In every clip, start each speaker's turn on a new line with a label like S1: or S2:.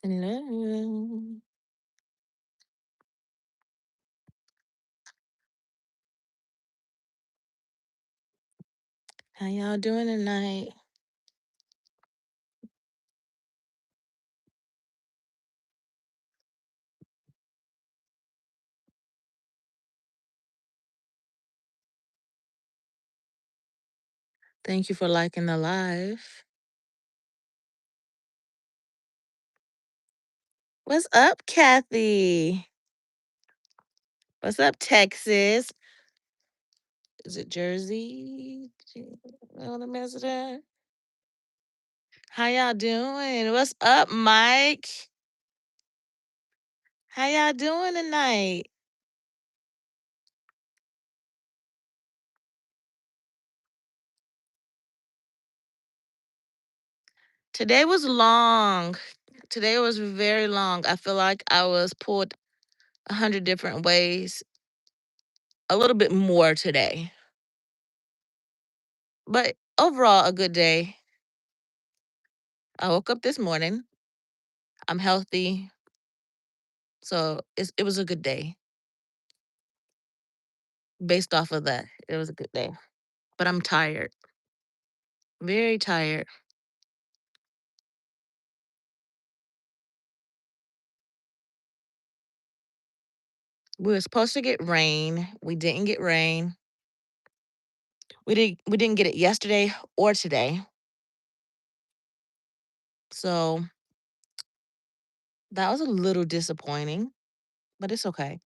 S1: Hello. How y'all doing tonight? Thank you for liking the live. What's up, Kathy? What's up, Texas? Is it Jersey? On the messenger? How y'all doing? What's up, Mike? How y'all doing tonight? Today was long. Today was very long. I feel like I was pulled 100 different ways, a little bit more today. But overall, a good day. I woke up this morning. I'm healthy. So it was a good day based off of that. It was a good day. But I'm tired, very tired. We were supposed to get rain. We didn't get rain. We didn't get it yesterday or today. So that was a little disappointing, but it's okay.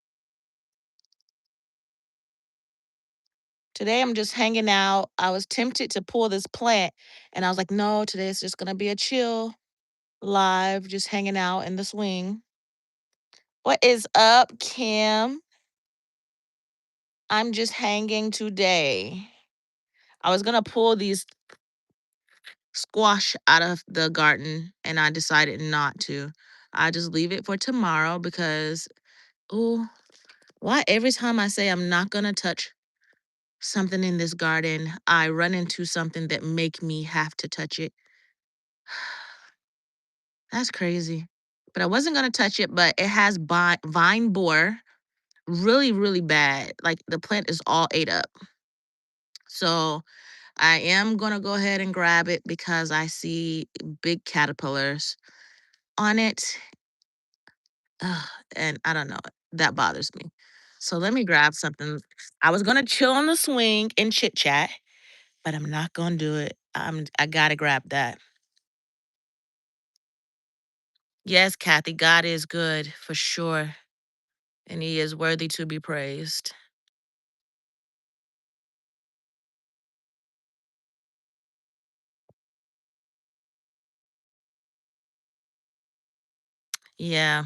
S1: Today I'm just hanging out. I was tempted to pull this plant and I was like, no, today it's just gonna be a chill live, just hanging out in the swing. What is up, Kim? I'm just hanging today. I was gonna pull these squash out of the garden and I decided not to. I just leave it for tomorrow because oh, why every time I say I'm not gonna touch something in this garden, I run into something that make me have to touch it. That's crazy. But I wasn't gonna touch it, but it has vine borer, really, really bad. Like the plant is all ate up. So I am gonna go ahead and grab it because I see big caterpillars on it. Ugh, and I don't know, that bothers me. So let me grab something. I was gonna chill on the swing and chit chat, but I'm not gonna do it. I gotta grab that. Yes, Kathy, God is good for sure, and He is worthy to be praised. Yeah,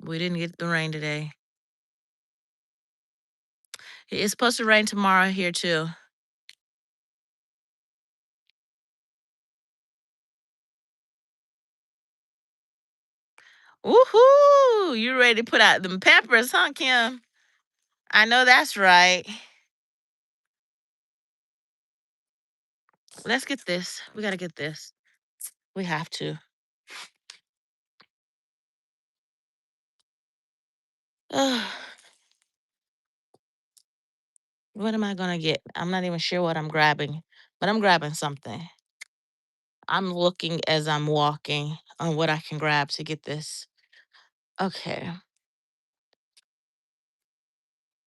S1: we didn't get the rain today. It's supposed to rain tomorrow here too. Woohoo! You ready to put out them peppers, huh, Kim? I know that's right. Let's get this. We gotta get this. We have to. Ugh, what am I gonna get? I'm not even sure what I'm grabbing, but I'm grabbing something. I'm looking as I'm walking on what I can grab to get this. Okay.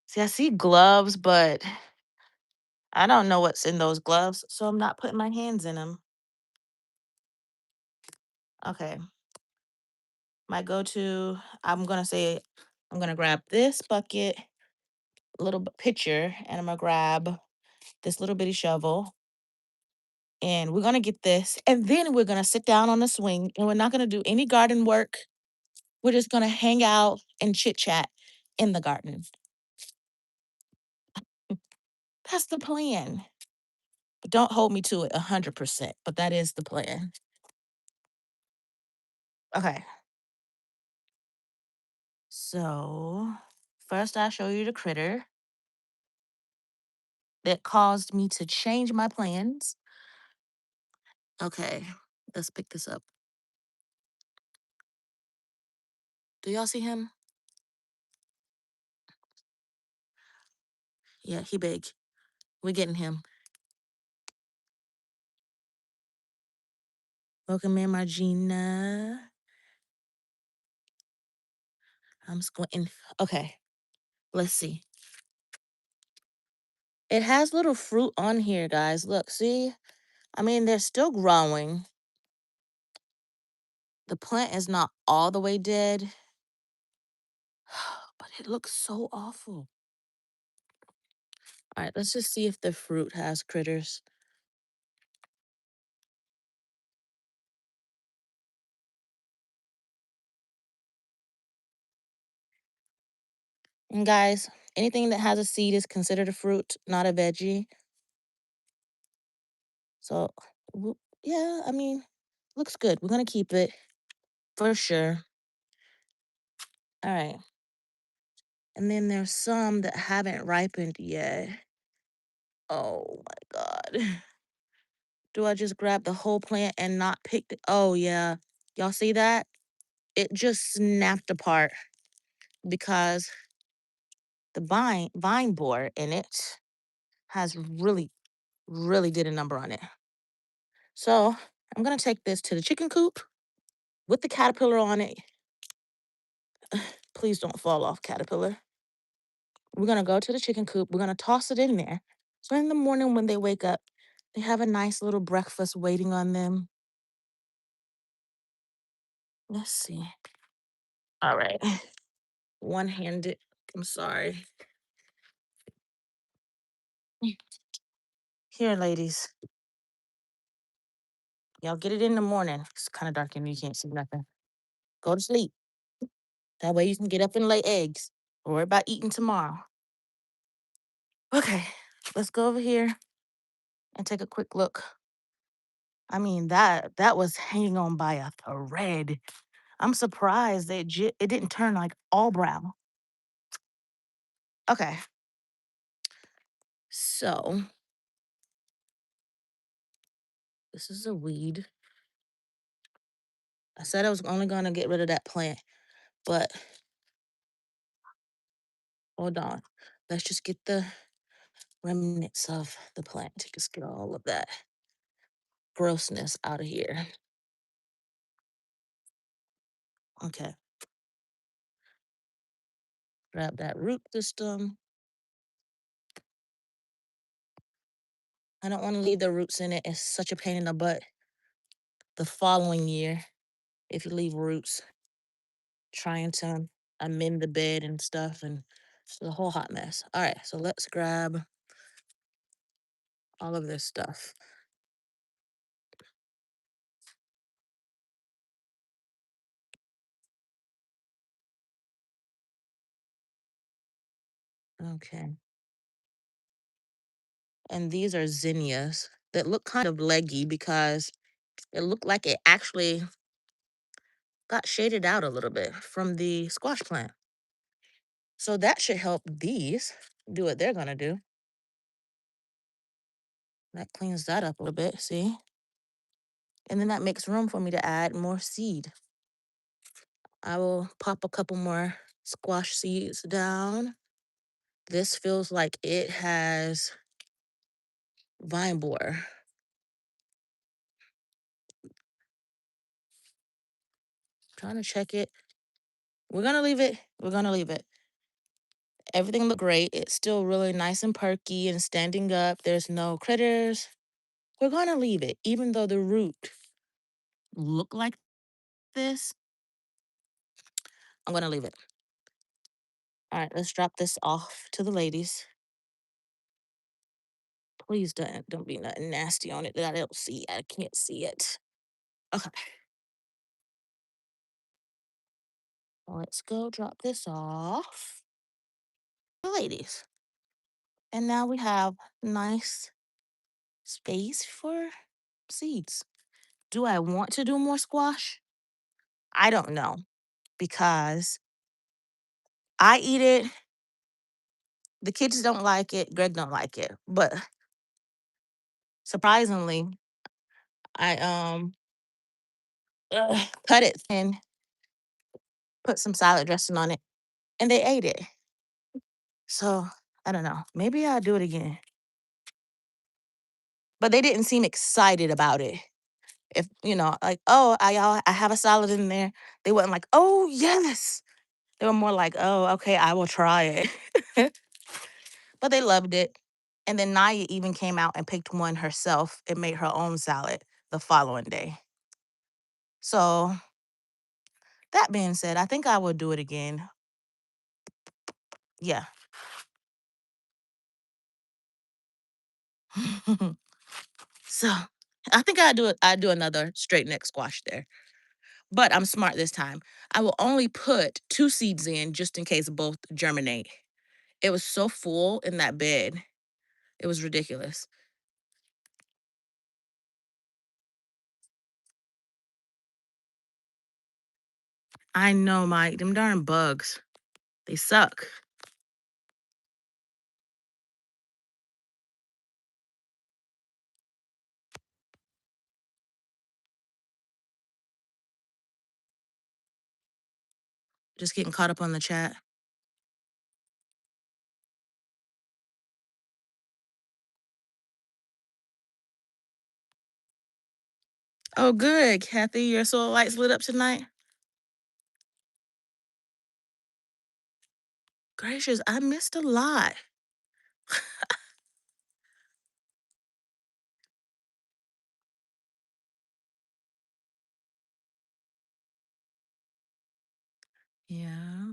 S1: See, I see gloves, but I don't know what's in those gloves, so I'm not putting my hands in them. Okay. My go to, I'm gonna say, I'm gonna grab this bucket, little pitcher, and I'm gonna grab this little bitty shovel. And we're gonna get this, and then we're gonna sit down on the swing, and we're not gonna do any garden work. We're just gonna hang out and chit chat in the garden. That's the plan. But don't hold me to it 100%. But that is the plan. Okay. So first, I'll show you the critter that caused me to change my plans. Okay, let's pick this up. Do y'all see him? Yeah, he big. We're getting him. Welcome in, Margina. I'm squinting. Okay, let's see. It has little fruit on here, guys. Look, see? I mean, they're still growing. The plant is not all the way dead, but it looks so awful. All right, let's just see if the fruit has critters. And guys, anything that has a seed is considered a fruit, not a veggie. So, yeah, I mean, looks good. We're going to keep it for sure. All right. And then there's some that haven't ripened yet. Oh my God. Do I just grab the whole plant and not pick it? Oh, yeah. Y'all see that? It just snapped apart because the vine borer in it has really, really did a number on it. So I'm going to take this to the chicken coop with the caterpillar on it. Please don't fall off, caterpillar. We're going to go to the chicken coop. We're going to toss it in there. So in the morning when they wake up, they have a nice little breakfast waiting on them. Let's see. All right. One-handed. I'm sorry. Here, ladies. Y'all get it in the morning. It's kind of dark and you can't see nothing. Go to sleep. That way you can get up and lay eggs. Don't worry about eating tomorrow. Okay, let's go over here and take a quick look. I mean, that was hanging on by a thread. I'm surprised that it didn't turn like all brown. Okay, so this is a weed. I said I was only gonna get rid of that plant, but hold on. Let's just get the remnants of the plant. Just get all of that grossness out of here. Okay. Grab that root system. I don't want to leave the roots in it. It's such a pain in the butt the following year if you leave roots trying to amend the bed and stuff, and it's a whole hot mess. All right, so let's grab all of this stuff. Okay. And these are zinnias that look kind of leggy because it looked like it actually got shaded out a little bit from the squash plant. So that should help these do what they're gonna do. That cleans that up a little bit, see? And then that makes room for me to add more seed. I will pop a couple more squash seeds down. This feels like it has vine borer. Trying to check it. We're gonna leave it. We're gonna leave it. Everything looked great. It's still really nice and perky and standing up. There's no critters. We're gonna leave it, even though the root look like this. I'm gonna leave it. All right, let's drop this off to the ladies. Please don't be nothing nasty on it that I don't see. I can't see it. Okay. Let's go drop this off. The ladies. And now we have nice space for seeds. Do I want to do more squash? I don't know because I eat it. The kids don't like it. Greg don't like it. But surprisingly, I cut it thin put some salad dressing on it, and they ate it. So I don't know. Maybe I'll do it again. But they didn't seem excited about it. If like, oh, I have a salad in there. They weren't like, oh yes. They were more like, oh, okay, I will try it. But they loved it. And then Naya even came out and picked one herself and made her own salad the following day. So that being said, I think I will do it again. Yeah. So I think I do another straight neck squash there. But I'm smart this time. I will only put 2 seeds in just in case both germinate. It was so full in that bed. It was ridiculous. I know, Mike. Them darn bugs. They suck. Just getting caught up on the chat. Oh, good, Kathy. Your soul lights lit up tonight. Gracious, I missed a lot. Yeah.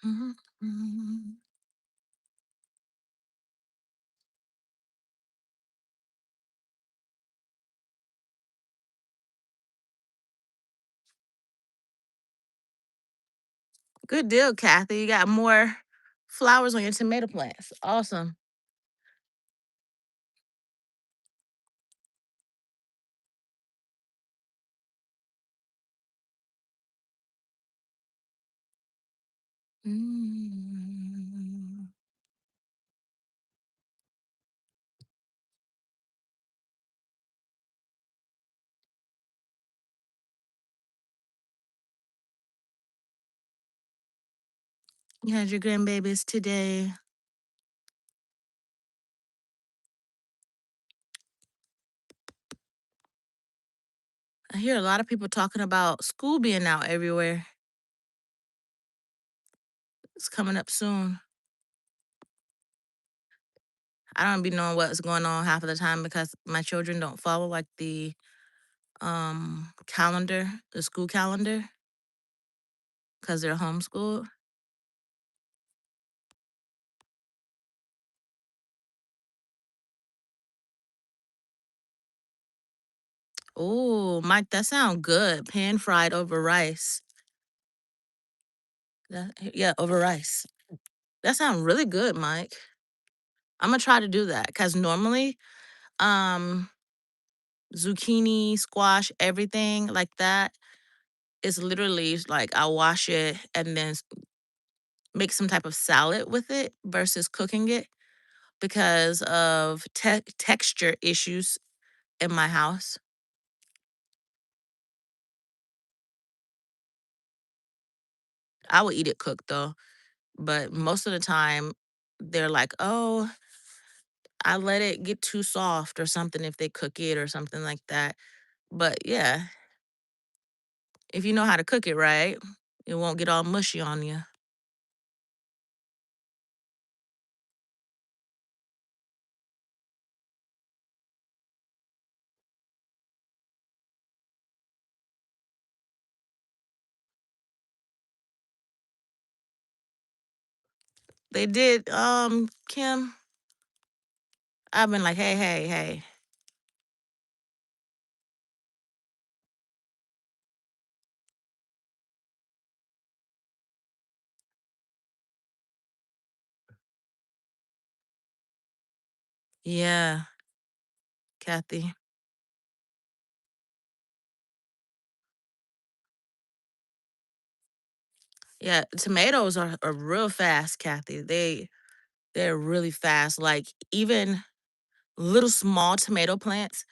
S1: Mhm. Good deal, Kathy. You got more flowers on your tomato plants. Awesome. Mm. You had your grandbabies today. I hear a lot of people talking about school being out everywhere. It's coming up soon. I don't be knowing what's going on half of the time because my children don't follow like the calendar, the school calendar, because they're homeschooled. Oh, Mike, that sounds good. Pan fried over rice. Yeah, over rice. That sounds really good, Mike. I'm gonna try to do that because normally, um, zucchini, squash, everything like that is literally like I wash it and then make some type of salad with it versus cooking it because of texture issues in my house. I would eat it cooked though, but most of the time they're like, "Oh, I let it get too soft or something if they cook it or something like that." But yeah, if you know how to cook it right, it won't get all mushy on you. They did, Kim. I've been like, hey, hey, hey. Yeah, Kathy. Yeah, tomatoes are real fast, Kathy. They're really fast. Like even little small tomato plants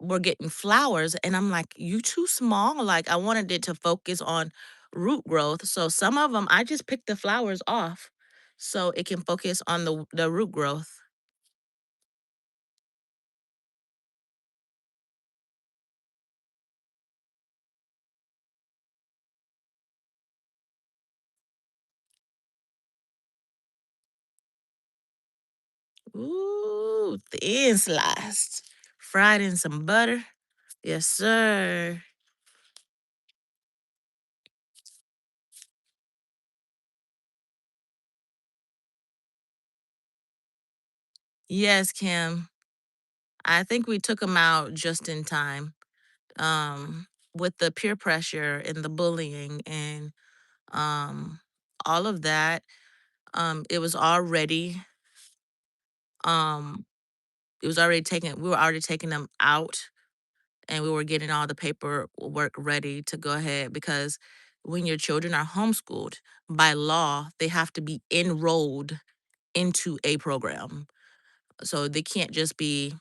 S1: were getting flowers, and I'm like, you too small. Like I wanted it to focus on root growth. So some of them I just picked the flowers off so it can focus on the root growth. Ooh, thin sliced. Fried in some butter. Yes, sir. Yes, Kim. I think we took them out just in time. With the peer pressure and the bullying and um all of that, it was already um it was already taken we were already taking them out, and we were getting all the paperwork ready to go ahead because when your children are homeschooled, by law, they have to be enrolled into a program. So they can't just be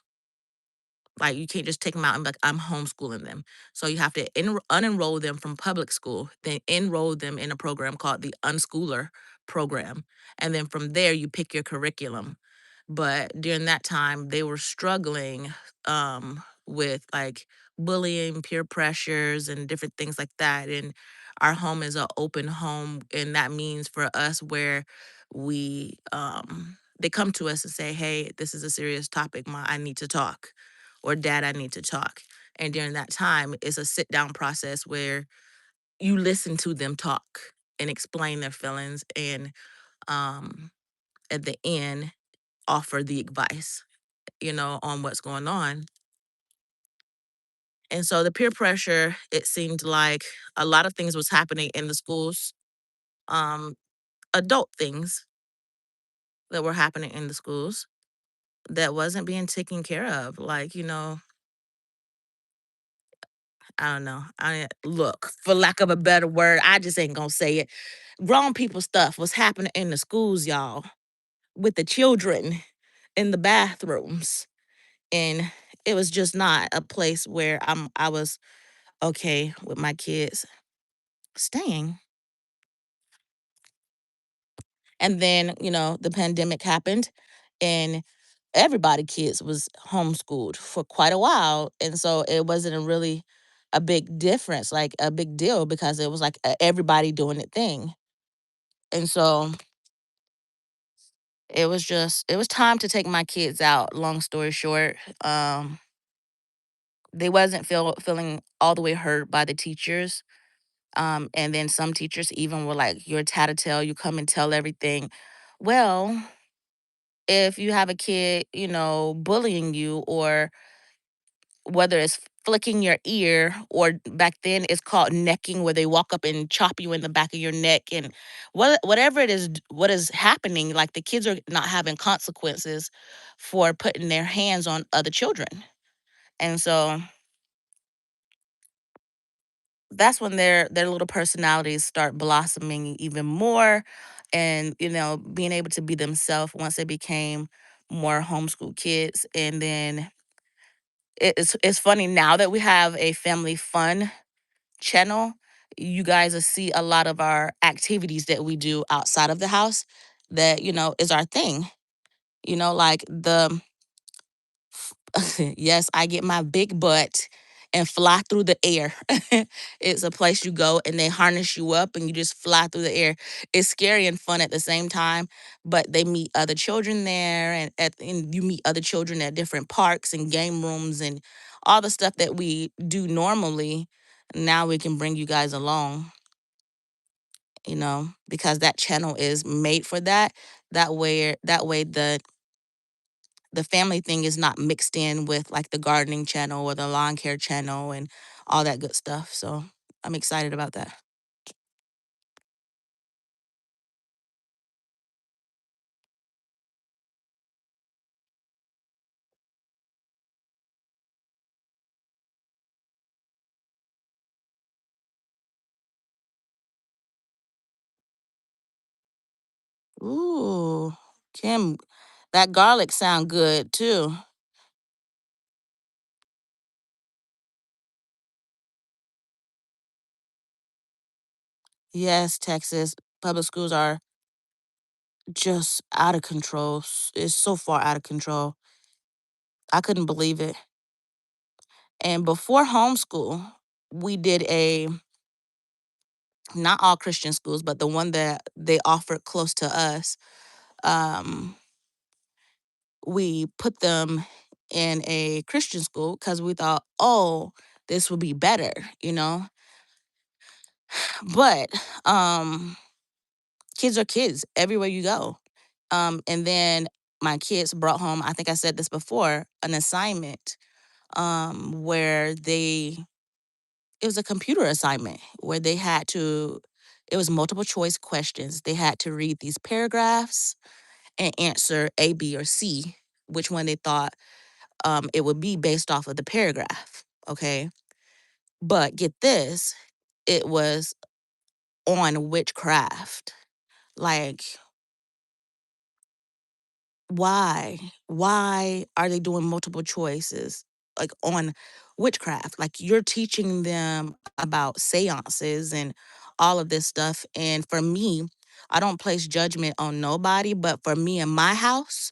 S1: like, you can't just take them out and be like, I'm homeschooling them. So you have to unenroll them from public school, then enroll them in a program called the Unschooler program. And then from there, you pick your curriculum. But during that time, they were struggling with like bullying, peer pressures, and different things like that. And our home is an open home. And that means for us, where they come to us and say, hey, this is a serious topic, Ma, I need to talk, or Dad, I need to talk. And during that time, it's a sit down process where you listen to them talk and explain their feelings. And um, at the end, offer the advice, on what's going on. And so the peer pressure, it seemed like a lot of things was happening in the schools, um, adult things that were happening in the schools that wasn't being taken care of. Like, I don't know. Look, for lack of a better word, I just ain't gonna say it. Grown people stuff was happening in the schools, y'all, with the children in the bathrooms. And it was just not a place where I was okay with my kids staying. And then, the pandemic happened, and everybody kids was homeschooled for quite a while. And so it wasn't really a big difference, like a big deal, because it was like everybody doing it thing. And so it was time to take my kids out. Long story short, they wasn't feeling all the way hurt by the teachers. And then some teachers even were like, you're a tattletale, you come and tell everything. Well, if you have a kid, bullying you, or whether it's flicking your ear, or back then it's called necking, where they walk up and chop you in the back of your neck, and whatever it is, what is happening, like the kids are not having consequences for putting their hands on other children. And so that's when their little personalities start blossoming even more, and being able to be themselves once they became more homeschool kids. And then it's funny now that we have a family fun channel, you guys will see a lot of our activities that we do outside of the house that is our thing, like the yes, I get my big butt and fly through the air. It's a place you go and they harness you up and you just fly through the air. It's scary and fun at the same time, but they meet other children there, and you meet other children at different parks and game rooms and all the stuff that we do normally. Now we can bring you guys along, because that channel is made for that. That way the family thing is not mixed in with like the gardening channel or the lawn care channel and all that good stuff. So I'm excited about that. Ooh, Kim, that garlic sound good too. Yes, Texas public schools are just out of control. It's so far out of control. I couldn't believe it. And before homeschool, we did a not all Christian schools, but the one that they offered close to us. Um, we put them in a Christian school because we thought, oh, this would be better, you know. But kids are kids everywhere you go. And then my kids brought home, I think I said this before, an assignment where it was a computer assignment where they had to, it was multiple choice questions. They had to read these paragraphs and answer A, B, or C, which one they thought it would be based off of the paragraph. Okay. But get this, it was on witchcraft. Like, why? Why are they doing multiple choices like on witchcraft? Like you're teaching them about seances and all of this stuff. And for me, I don't place judgment on nobody, but for me and my house,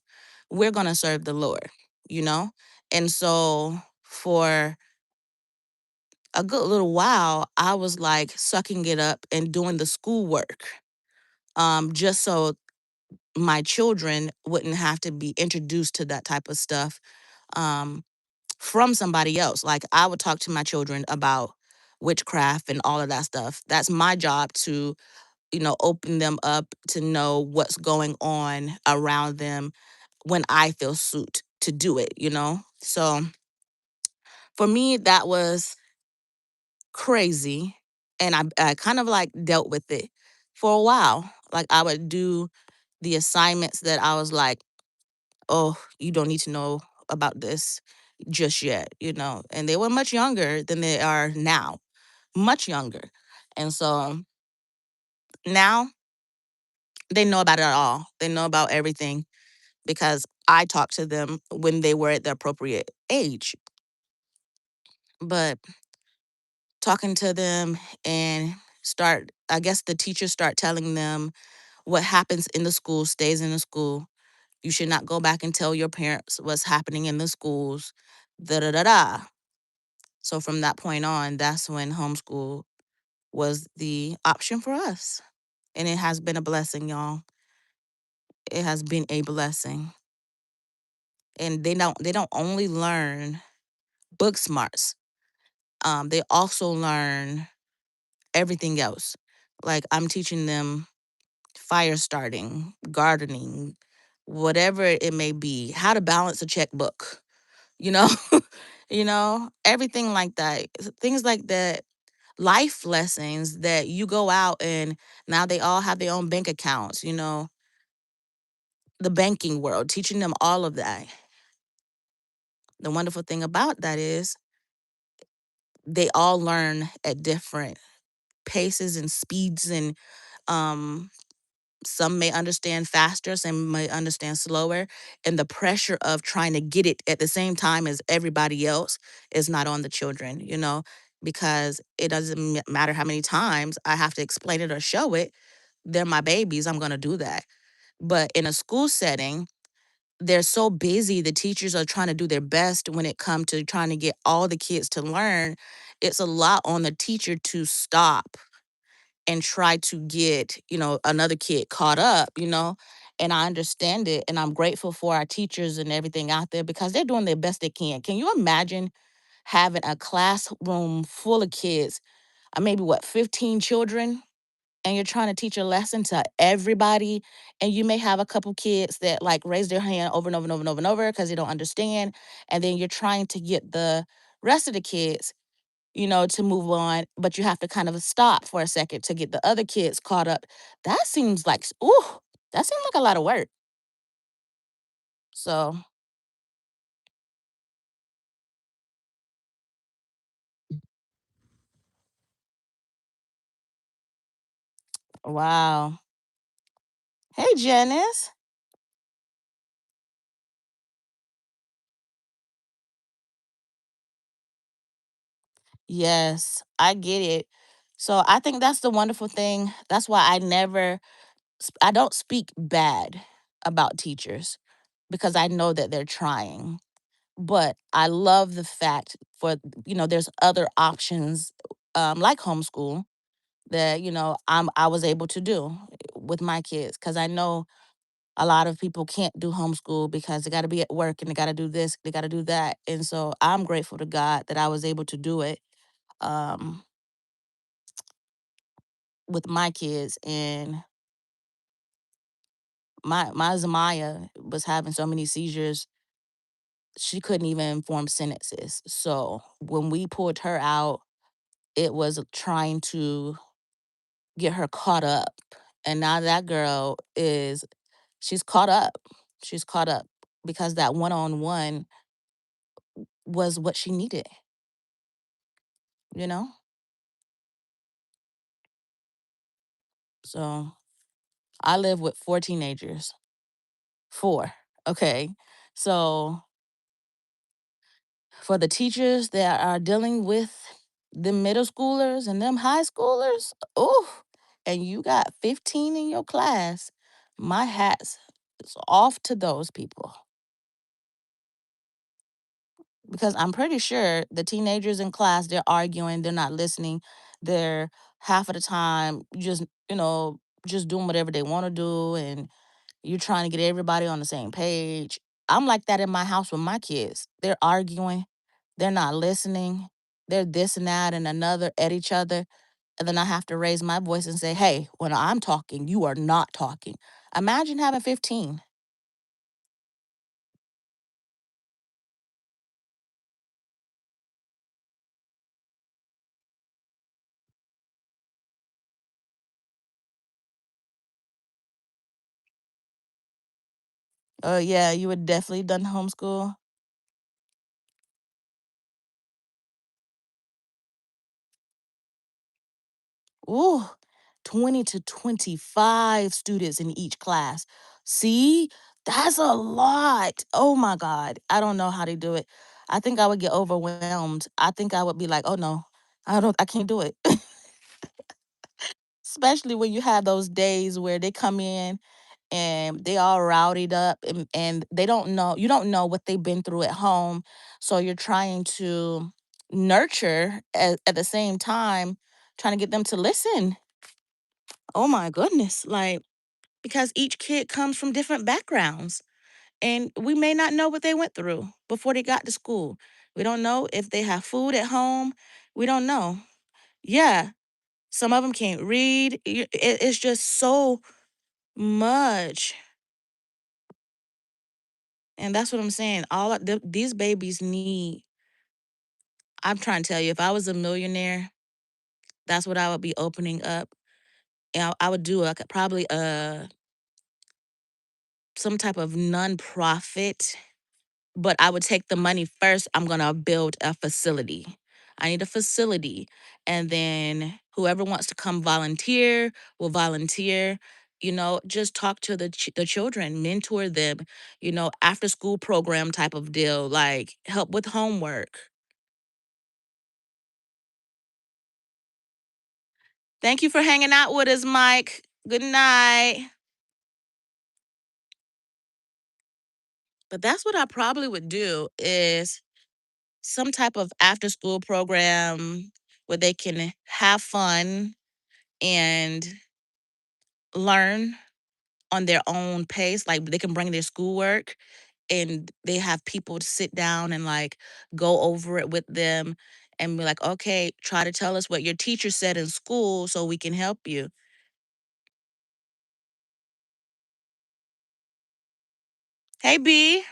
S1: we're gonna serve the Lord, you know? And so for a good little while, I was like sucking it up and doing the schoolwork. Just so my children wouldn't have to be introduced to that type of stuff um, from somebody else. Like I would talk to my children about witchcraft and all of that stuff. That's my job to, open them up to know what's going on around them when I feel suit to do it, you know? So for me, that was crazy. And I kind of like dealt with it for a while. Like I would do the assignments that I was like, oh, you don't need to know about this just yet, you know. And they were much younger than they are now, much younger. And so now they know about it all. They know about everything because I talked to them when they were at the appropriate age. But talking to them and I guess the teachers start telling them what happens in the school stays in the school. You should not go back and tell your parents what's happening in the schools. Da da da da. So from that point on, that's when homeschool was the option for us. And it has been a blessing, y'all. It has been a blessing. And they don't only learn book smarts. They also learn everything else. Like I'm teaching them fire starting, gardening, whatever it may be, how to balance a checkbook, you know, everything like that. Things like that, life lessons that you go out and now they all have their own bank accounts, the banking world, teaching them all of that. The wonderful thing about that is they all learn at different paces and speeds and um some may understand faster, some may understand slower, and the pressure of trying to get it at the same time as everybody else is not on the children, because it doesn't matter how many times I have to explain it or show it. They're my babies. I'm going to do that. But in a school setting, they're so busy. The teachers are trying to do their best when it comes to trying to get all the kids to learn. It's a lot on the teacher to stop and try to get, another kid caught up, and I understand it. And I'm grateful for our teachers and everything out there because they're doing their best they can. Can you imagine having a classroom full of kids, maybe what, 15 children? And you're trying to teach a lesson to everybody, and you may have a couple kids that like raise their hand over and over and over and over and over because they don't understand. And then you're trying to get the rest of the kids to move on, but you have to kind of stop for a second to get the other kids caught up. That seems like, ooh, that seems like a lot of work. So, wow. Hey, Janice. Yes, I get it. So I think that's the wonderful thing. That's why I don't speak bad about teachers because I know that they're trying. But I love the fact there's other options like homeschool that I was able to do with my kids because I know a lot of people can't do homeschool because they got to be at work and they got to do this, they got to do that, and so I'm grateful to God that I was able to do it um, with my kids. And my Zamaya was having so many seizures she couldn't even form sentences. So when we pulled her out, it was trying to get her caught up. And now that girl she's caught up. She's caught up because that one on one was what she needed, you know? So I live with four teenagers. Four. Okay. So for the teachers that are dealing with the middle schoolers and them high schoolers, oh, and you got 15 in your class, my hat's is off to those people because I'm pretty sure the teenagers in class, they're arguing, they're not listening, they're half of the time just doing whatever they want to do, and you're trying to get everybody on the same page. I'm like that in my house with my kids. They're arguing, they're not listening, they're this and that and another at each other. And then I have to raise my voice and say, hey, when I'm talking, you are not talking. Imagine having 15. Oh, yeah, you would definitely done homeschool. Ooh, 20 to 25 students in each class. See, that's a lot. Oh my God. I don't know how they do it. I think I would get overwhelmed. I think I would be like, oh no, I can't do it. Especially when you have those days where they come in and they all rowdied up and you don't know what they've been through at home. So you're trying to nurture at the same time, trying to get them to listen. Oh my goodness. Like, because each kid comes from different backgrounds and we may not know what they went through before they got to school. We don't know if they have food at home. We don't know. Yeah, some of them can't read. It's just so much. And that's what I'm saying. These babies need, I'm trying to tell you, if I was a millionaire, that's what I would be opening up. And I would do probably some type of nonprofit. But I would take the money first. I'm going to build a facility. I need a facility. And then whoever wants to come volunteer will volunteer. Just talk to the children, mentor them, after school program type of deal, like help with homework. Thank you for hanging out with us, Mike. Good night. But that's what I probably would do is some type of after school program where they can have fun and learn on their own pace. Like they can bring their schoolwork and they have people to sit down and like go over it with them and be like, okay, try to tell us what your teacher said in school so we can help you. Hey, B.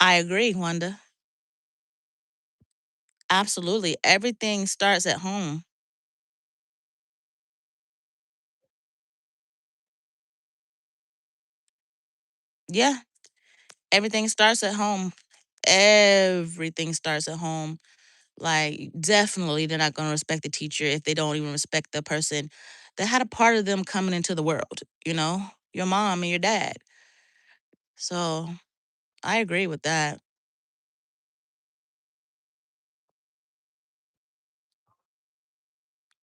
S1: I agree, Wanda. Absolutely. Everything starts at home. Yeah. Everything starts at home. Everything starts at home. Like, definitely, they're not going to respect the teacher if they don't even respect the person that had a part of them coming into the world, your mom and your dad. So I agree with that.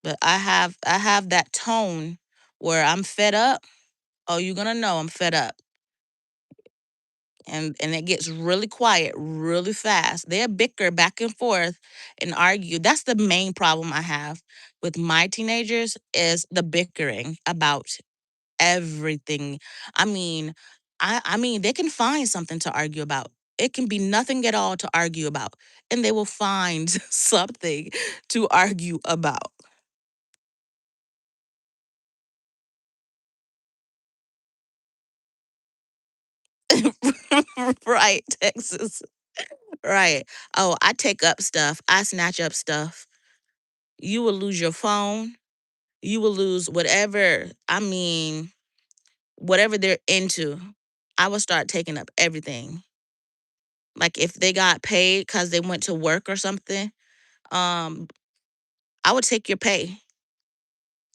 S1: But I have that tone where I'm fed up. Oh, you're gonna know I'm fed up. And it gets really quiet really fast. They'll bicker back and forth and argue. That's the main problem I have with my teenagers is the bickering about everything. I mean, I mean they can find something to argue about. It can be nothing at all to argue about, and they will find something to argue about. Right, Texas. Right. Oh, I take up stuff. I snatch up stuff. You will lose your phone. You will lose whatever, whatever they're into. I will start taking up everything. Like if they got paid because they went to work or something, um, I would take your pay.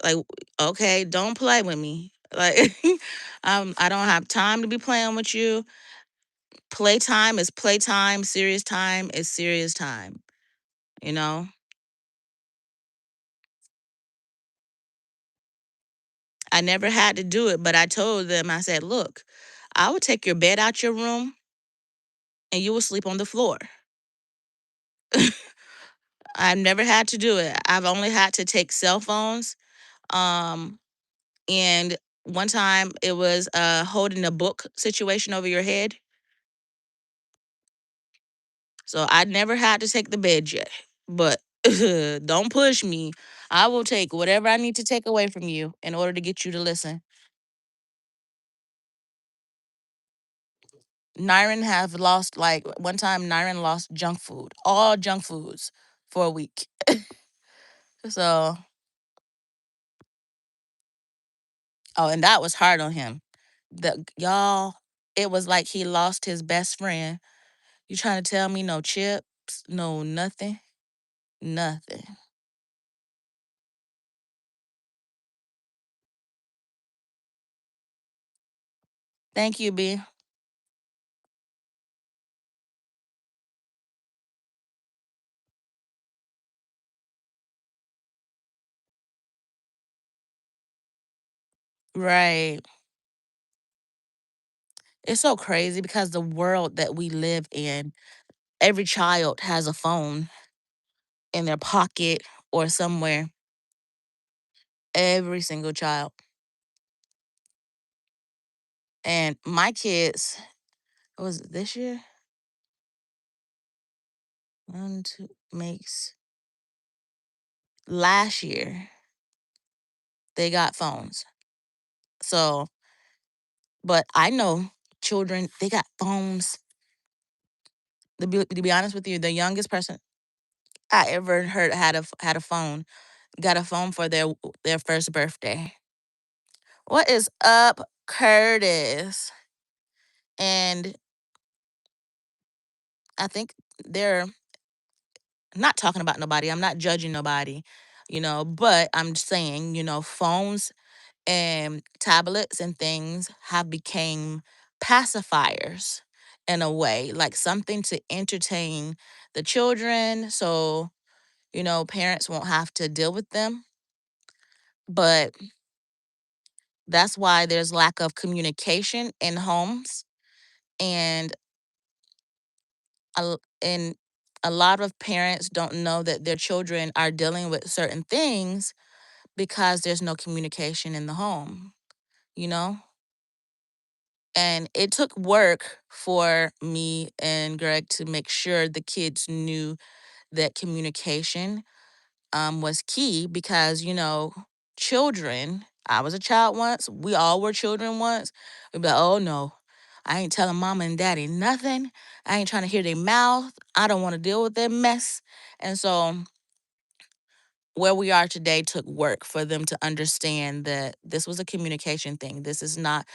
S1: Like, okay, don't play with me. Like, I don't have time to be playing with you. Playtime is playtime. Serious time is serious time. You know, I never had to do it, but I told them, I said, look, I would take your bed out your room and you will sleep on the floor. I've never had to do it. I've only had to take cell phones. Um, and one time it was holding a book situation over your head. So I never had to take the bed yet. But don't push me. I will take whatever I need to take away from you in order to get you to listen. Nyron have lost like one time Nyron lost junk food, all junk foods for a week. So, oh, and that was hard on him. Y'all, it was like he lost his best friend. You trying to tell me no chips, no nothing, nothing. Thank you, B. Right. It's so crazy because the world that we live in, every child has a phone in their pocket or somewhere. Every single child. And my kids, what was it this year? One, two, makes last year they got phones. So, but I know children, they got phones. To be honest with you, the youngest person I ever heard had a phone, got a phone for their first birthday. What is up, Curtis? And I think they're not talking about nobody. I'm not judging nobody, but I'm saying, phones and tablets and things have become pacifiers in a way, like something to entertain the children so, parents won't have to deal with them. But that's why there's lack of communication in homes and and a lot of parents don't know that their children are dealing with certain things because there's no communication in the home, you know? And it took work for me and Greg to make sure the kids knew that communication was key because, children, I was a child once, we all were children once. We'd be like, oh no, I ain't telling mama and daddy nothing. I ain't trying to hear their mouth. I don't want to deal with their mess. And so where we are today took work for them to understand that this was a communication thing. This is not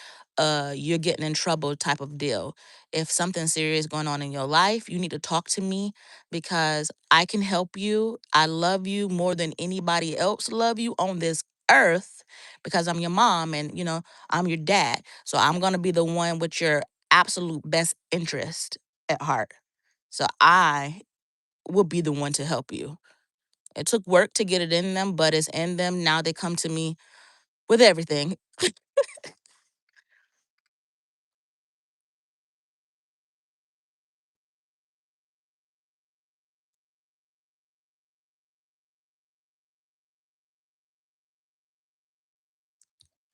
S1: you're getting in trouble type of deal. If something serious going on in your life, you need to talk to me because I can help you. I love you more than anybody else love you on this earth because I'm your mom and I'm your dad. So I'm going to be the one with your absolute best interest at heart. So I will be the one to help you. It took work to get it in them, but it's in them. Now they come to me with everything.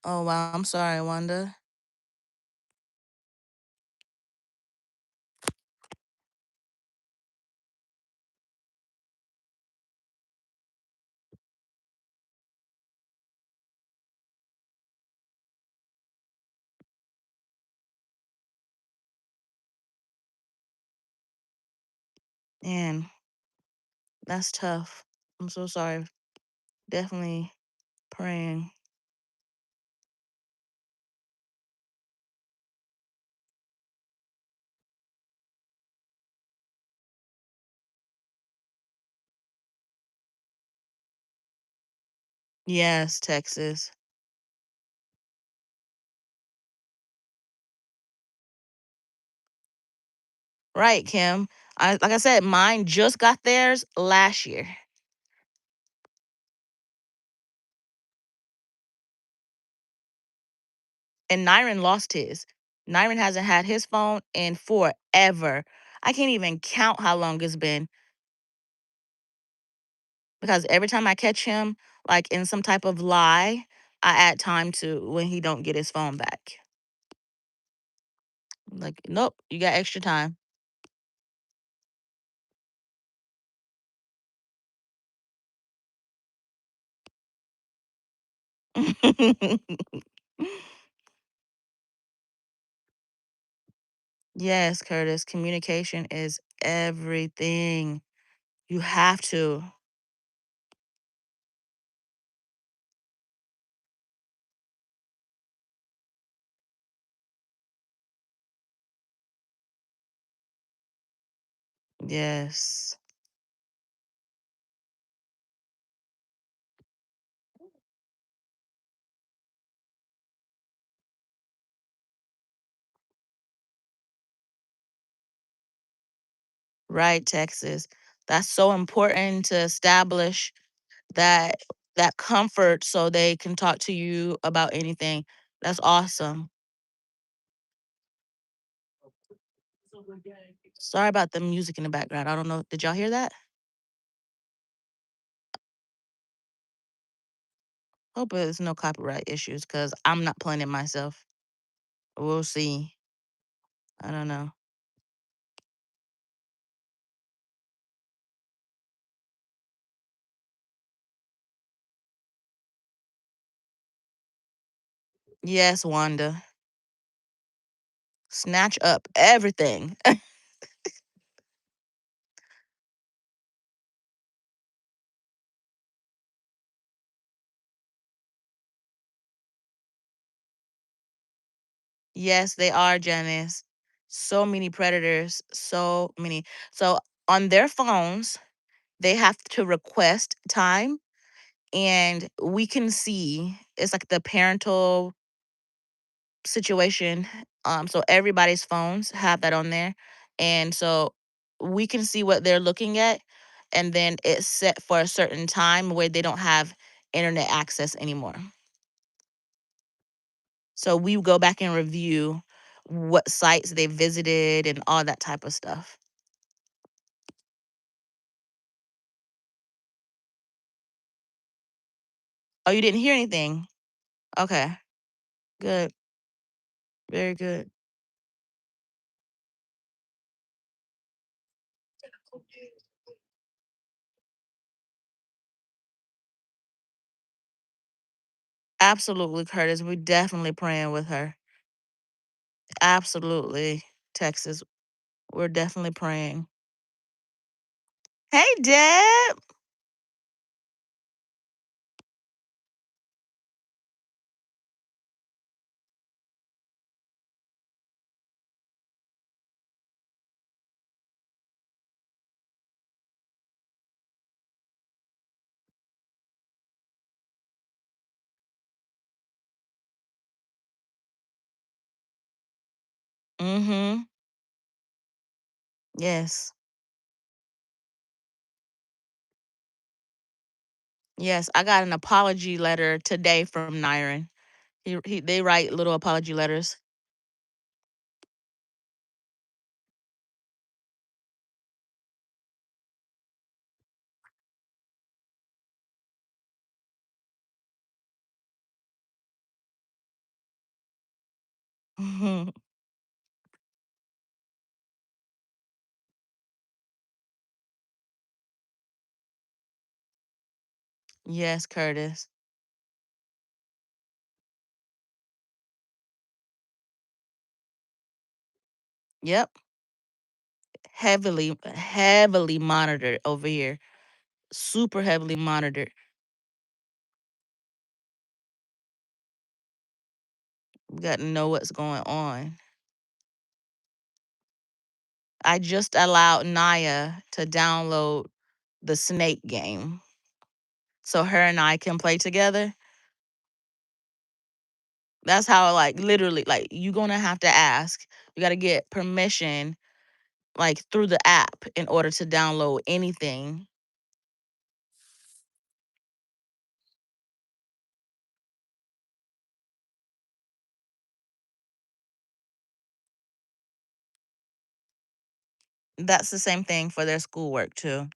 S1: Oh, wow. I'm sorry, Wanda. Man, that's tough. I'm so sorry. Definitely praying. Yes, Texas. Right, Kim. Like I said, mine just got theirs last year. And Nyron lost his. Nyron hasn't had his phone in forever. I can't even count how long it's been because every time I catch him like in some type of lie, I add time to when he don't get his phone back. Like, nope, you got extra time. Yes, Curtis, communication is everything. You have to. Yes. Right, Texas. That's so important to establish that that comfort so they can talk to you about anything. That's awesome. Sorry about the music in the background. I don't know. Did y'all hear that? Hope there's no copyright issues because I'm not playing it myself. We'll see. I don't know. Yes, Wanda. Snatch up everything. Yes, they are, Janice. So many predators. So many. So on their phones, they have to request time and we can see it's like the parental situation. So everybody's phones have that on there. And so we can see what they're looking at. And then it's set for a certain time where they don't have internet access anymore. So we go back and review what sites they visited and all that type of stuff. Oh, you didn't hear anything? Okay. Good. Very good. Absolutely, Curtis. We're definitely praying with her. Absolutely, Texas. We're definitely praying. Hey, Deb. Mhm. Yes. Yes, I got an apology letter today from Nyron. They write little apology letters. Mhm. Yes, Curtis. Yep. Heavily monitored over here. Super heavily monitored. We got to know what's going on. I just allowed Naya to download the snake game so her and I can play together. That's how, like, literally, like, you're gonna have to ask. You got to get permission, like, through the app in order to download anything. That's the same thing for their schoolwork too.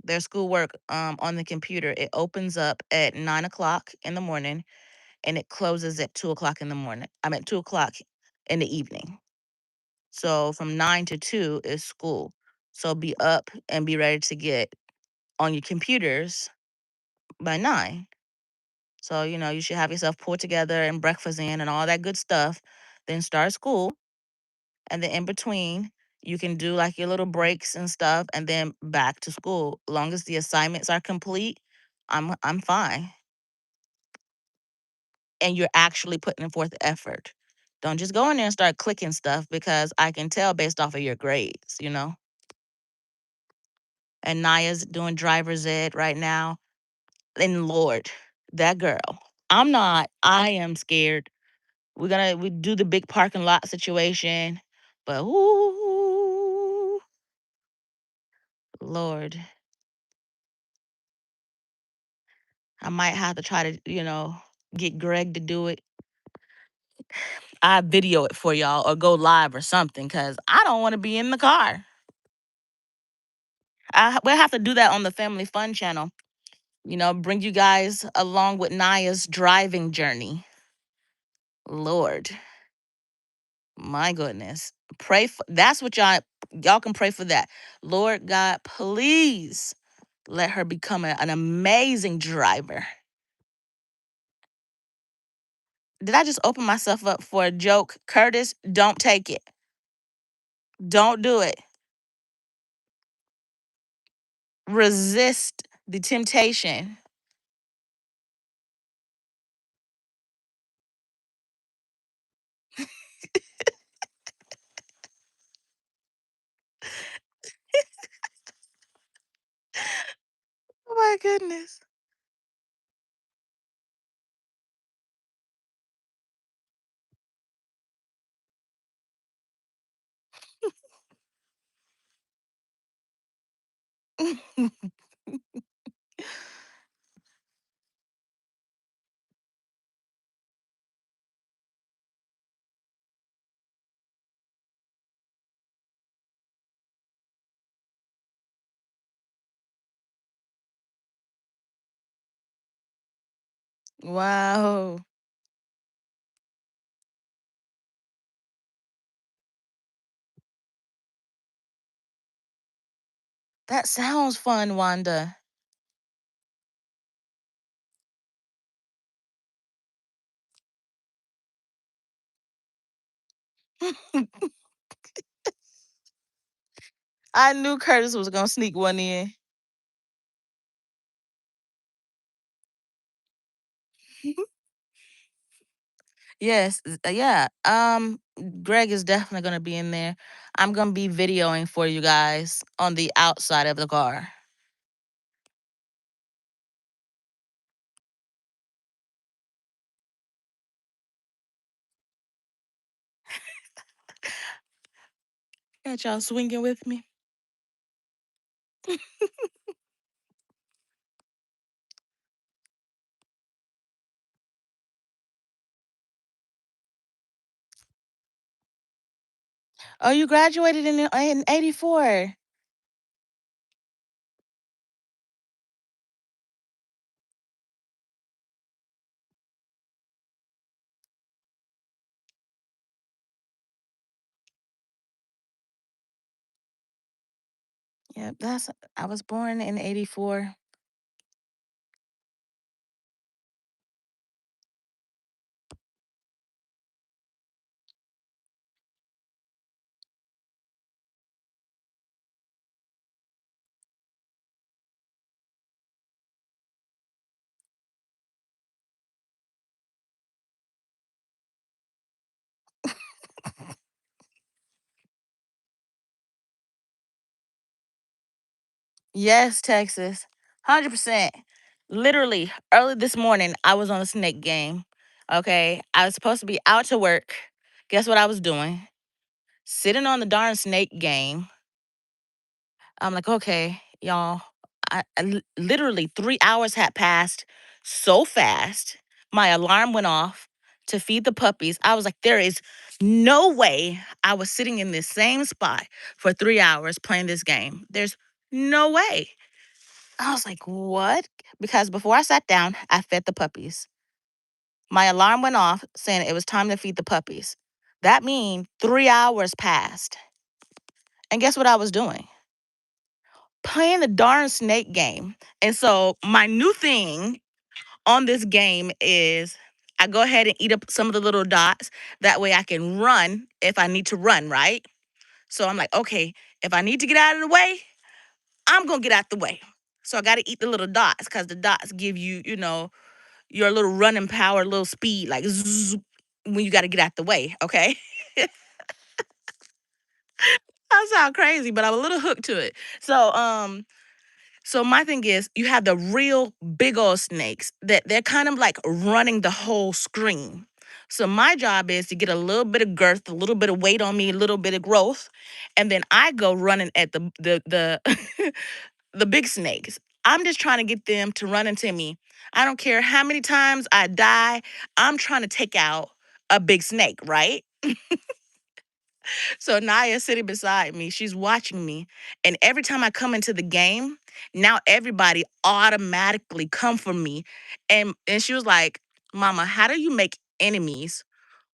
S1: Their schoolwork on the computer, it opens up at 9 o'clock in the morning and it closes at 2 o'clock in the morning. I'm at 2 o'clock in the evening. So from 9 to 2 is school. So be up and be ready to get on your computers by 9. So, you should have yourself pulled together and breakfast in and all that good stuff. Then start school. And then in between, you can do like your little breaks and stuff and then back to school. Long as the assignments are complete, I'm fine. And you're actually putting forth effort. Don't just go in there and start clicking stuff because I can tell based off of your grades. And Naya's doing driver's ed right now. And Lord, that girl. I'm not. I am scared. We do the big parking lot situation. But ooh, Lord, I might have to try to, get Greg to do it. I video it for y'all or go live or something because I don't want to be in the car. We'll have to do that on the Family Fun channel. Bring you guys along with Naya's driving journey. Lord, my goodness. Pray for that's what y'all can pray for that. Lord God, please let her become an amazing driver. Did I just open myself up for a joke? Curtis, don't take it. Don't do it. Resist the temptation. Oh my goodness. Wow. That sounds fun, Wanda. I knew Curtis was gonna sneak one in. Yes, yeah. Greg is definitely gonna be in there. I'm gonna be videoing for you guys on the outside of the car. Got y'all swinging with me. Oh, you graduated in '84. Yeah, that's I was born in '84. Yes, Texas. 100%. Literally, early this morning, I was on a snake game. Okay. I was supposed to be out to work. Guess what I was doing? Sitting on the darn snake game. I'm like, okay, y'all. Literally 3 hours had passed so fast. My alarm went off to feed the puppies. I was like, there is no way I was sitting in this same spot for 3 hours playing this game. There's no way. I was like, what? Because before I sat down, I fed the puppies. My alarm went off saying it was time to feed the puppies. That means 3 hours passed. And guess what I was doing? Playing the darn snake game. And so my new thing on this game is I go ahead and eat up some of the little dots. That way I can run if I need to run, right? So I'm like, okay, if I need to get out of the way, I'm going to get out the way. So I got to eat the little dots because the dots give you, your little running power, little speed, like zzz, when you got to get out the way, okay? I sound crazy, but I'm a little hooked to it. So my thing is, you have the real big old snakes that they're kind of like running the whole screen. So my job is to get a little bit of girth, a little bit of weight on me, a little bit of growth, and then I go running at the the big snakes. I'm just trying to get them to run into me. I don't care how many times I die. I'm trying to take out a big snake, right? So Naya's sitting beside me. She's watching me. And every time I come into the game, now everybody automatically come for me. And she was like, Mama, how do you make enemies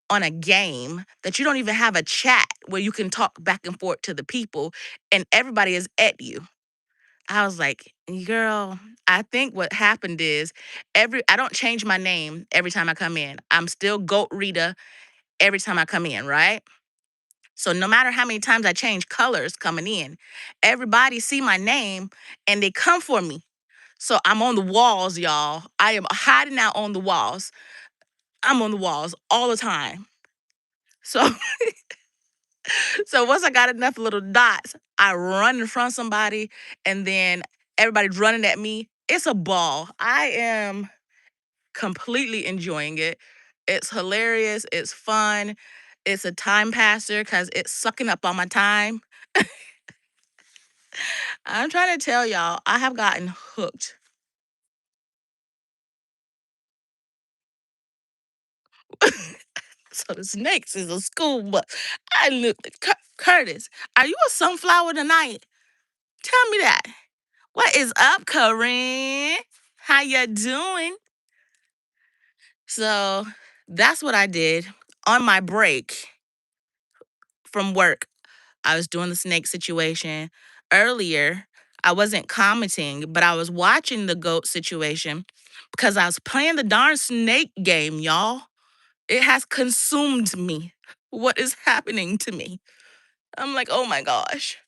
S1: on a game that you don't even have a chat where you can talk back and forth to the people and everybody is at you? I was like, girl, I think what happened is every I don't change my name every time I come in. I'm still Goat Rita every time I come in, right? So no matter how many times I change colors coming in, everybody see my name and they come for me. So I'm on the walls, y'all. I am hiding out on the walls. I'm on the walls all the time. So so once I got enough little dots, I run in front of somebody and then everybody's running at me. It's a ball. I am completely enjoying it. It's hilarious. It's fun. It's a time passer because it's sucking up all my time. I'm trying to tell y'all, I have gotten hooked. So the snakes is a school bus. I look, Curtis, are you a sunflower tonight? Tell me that. What is up, Corinne? How you doing? So that's what I did on my break from work. I was doing the snake situation. Earlier, I wasn't commenting, but I was watching the goat situation because I was playing the darn snake game, y'all. It has consumed me. What is happening to me? I'm like, oh my gosh.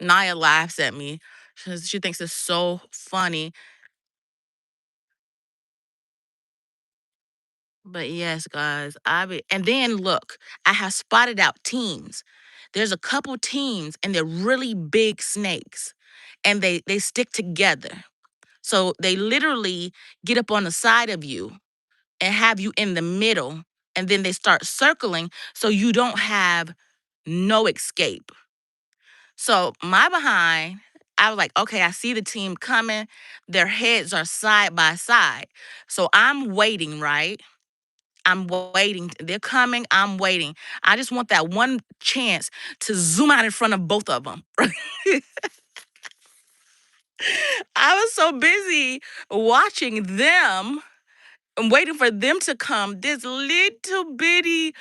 S1: Naya laughs at me. She thinks it's so funny. But yes, guys, and then look, I have spotted out teams. There's a couple teams and they're really big snakes and they stick together. So they literally get up on the side of you and have you in the middle and then they start circling so you don't have no escape. So my behind, I was like, okay, I see the team coming. Their heads are side by side. So I'm waiting, right? I'm waiting. They're coming. I'm waiting. I just want that one chance to zoom out in front of both of them. I was so busy watching them and waiting for them to come. This little bitty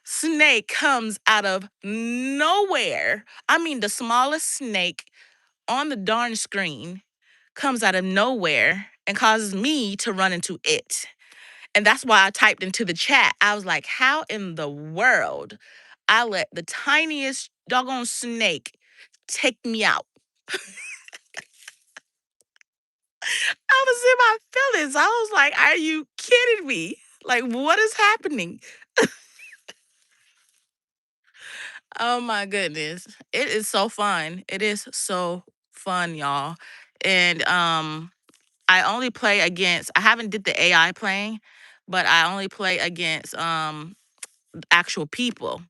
S1: snake comes out of nowhere. I mean, the smallest snake on the darn screen comes out of nowhere and causes me to run into it. And that's why I typed into the chat. I was like, how in the world I let the tiniest doggone snake take me out? I was in my feelings. I was like, are you kidding me? Like, what is happening? Oh my goodness. It is so fun. It is so fun, y'all. And I only play against I haven't did the AI playing, but I only play against actual people.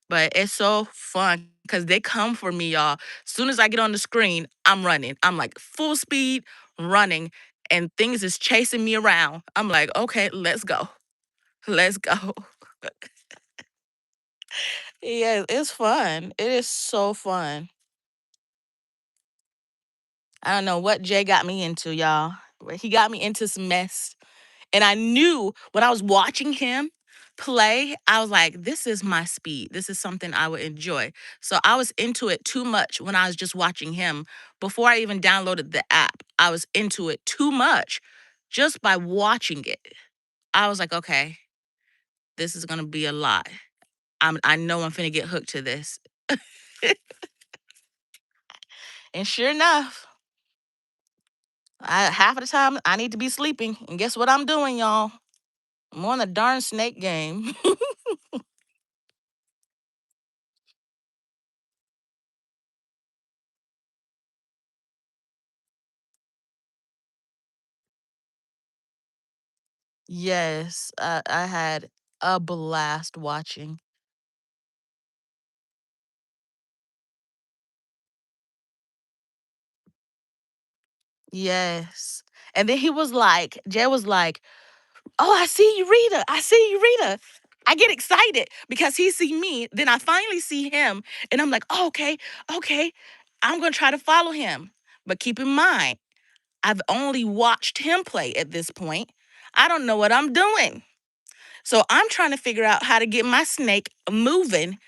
S1: But it's so fun because they come for me, y'all. Soon as I get on the screen, I'm running. I'm like full speed running and things is chasing me around. I'm like, okay, let's go. Let's go. Yeah, it's fun. It is so fun. I don't know what Jay got me into, y'all. But he got me into some mess. And I knew when I was watching him play, I was like, this is my speed. This is something I would enjoy. So I was into it too much when I was just watching him. Before I even downloaded the app, I was into it too much just by watching it. I was like, okay, this is gonna be a lot. I know I'm finna get hooked to this. And sure enough, half of the time I need to be sleeping. And guess what I'm doing, y'all? I'm on a darn snake game. Yes, I had a blast watching. Yes. And then he was like, Jay was like, oh, I see you, Rita. I see you, Rita. I get excited because he see me. Then I finally see him. And I'm like, oh, okay, okay. I'm going to try to follow him. But keep in mind, I've only watched him play at this point. I don't know what I'm doing. So I'm trying to figure out how to get my snake moving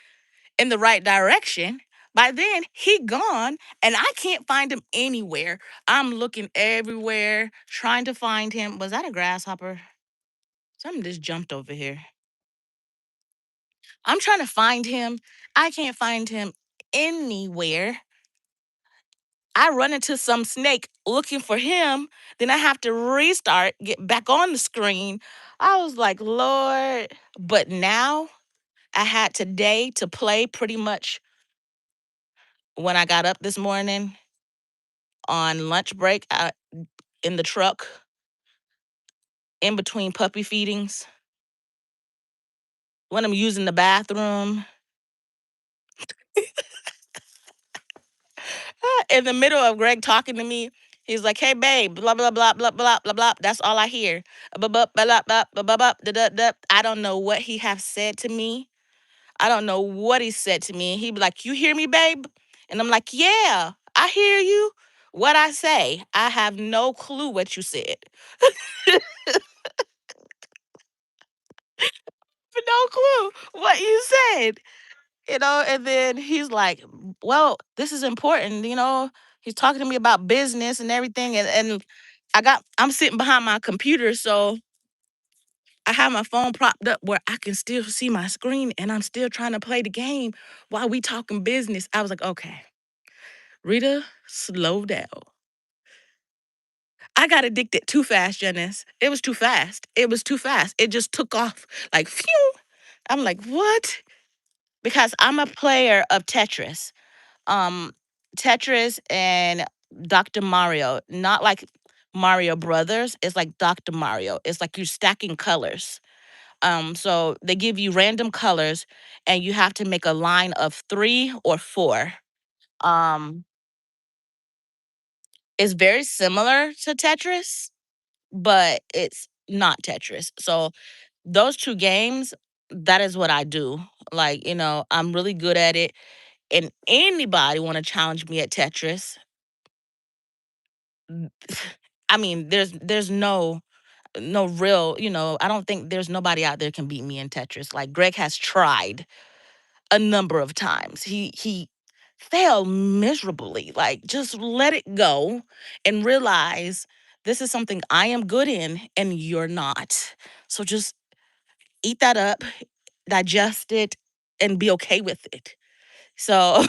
S1: in the right direction. By then, he gone and I can't find him anywhere. I'm looking everywhere trying to find him. Was that a grasshopper? Something just jumped over here. I'm trying to find him. I can't find him anywhere. I run into some snake looking for him. Then I have to restart, get back on the screen. I was like, Lord. But now I had today to play pretty much when I got up this morning on lunch break in the truck in between puppy feedings when I'm using the bathroom in the middle of Greg talking to me. He's like, "Hey, babe, blah blah blah blah blah blah blah." That's all I hear. Blah blah blah blah blah blah blah. Da, da, da. I don't know what he have said to me. I don't know what he said to me. He be like, "You hear me, babe?" And I'm like, "Yeah, I hear you." What I say? I have no clue what you said. No clue what you said. And then he's like, well, this is important, He's talking to me about business and everything. And I'm sitting behind my computer, so I have my phone propped up where I can still see my screen and I'm still trying to play the game while we talking business. I was like, okay, Rita, slow down. I got addicted too fast, Janice. It was too fast. It was too fast. It just took off like phew. I'm like, what? Because I'm a player of Tetris. um Tetris and Dr. Mario, not like Mario Brothers. It's like Dr. Mario. It's like you're stacking colors. So they give you random colors, and you have to make a line of 3 or 4. Um, it's very similar to Tetris, but it's not Tetris. So those 2 games, that is what I do. Like, I'm really good at it. And anybody want to challenge me at Tetris? n- I mean, there's no real, I don't think there's nobody out there can beat me in Tetris. Like Greg has tried a number of times. He failed miserably. Like just let it go and realize this is something I am good in and you're not. So just eat that up, digest it, and be okay with it. So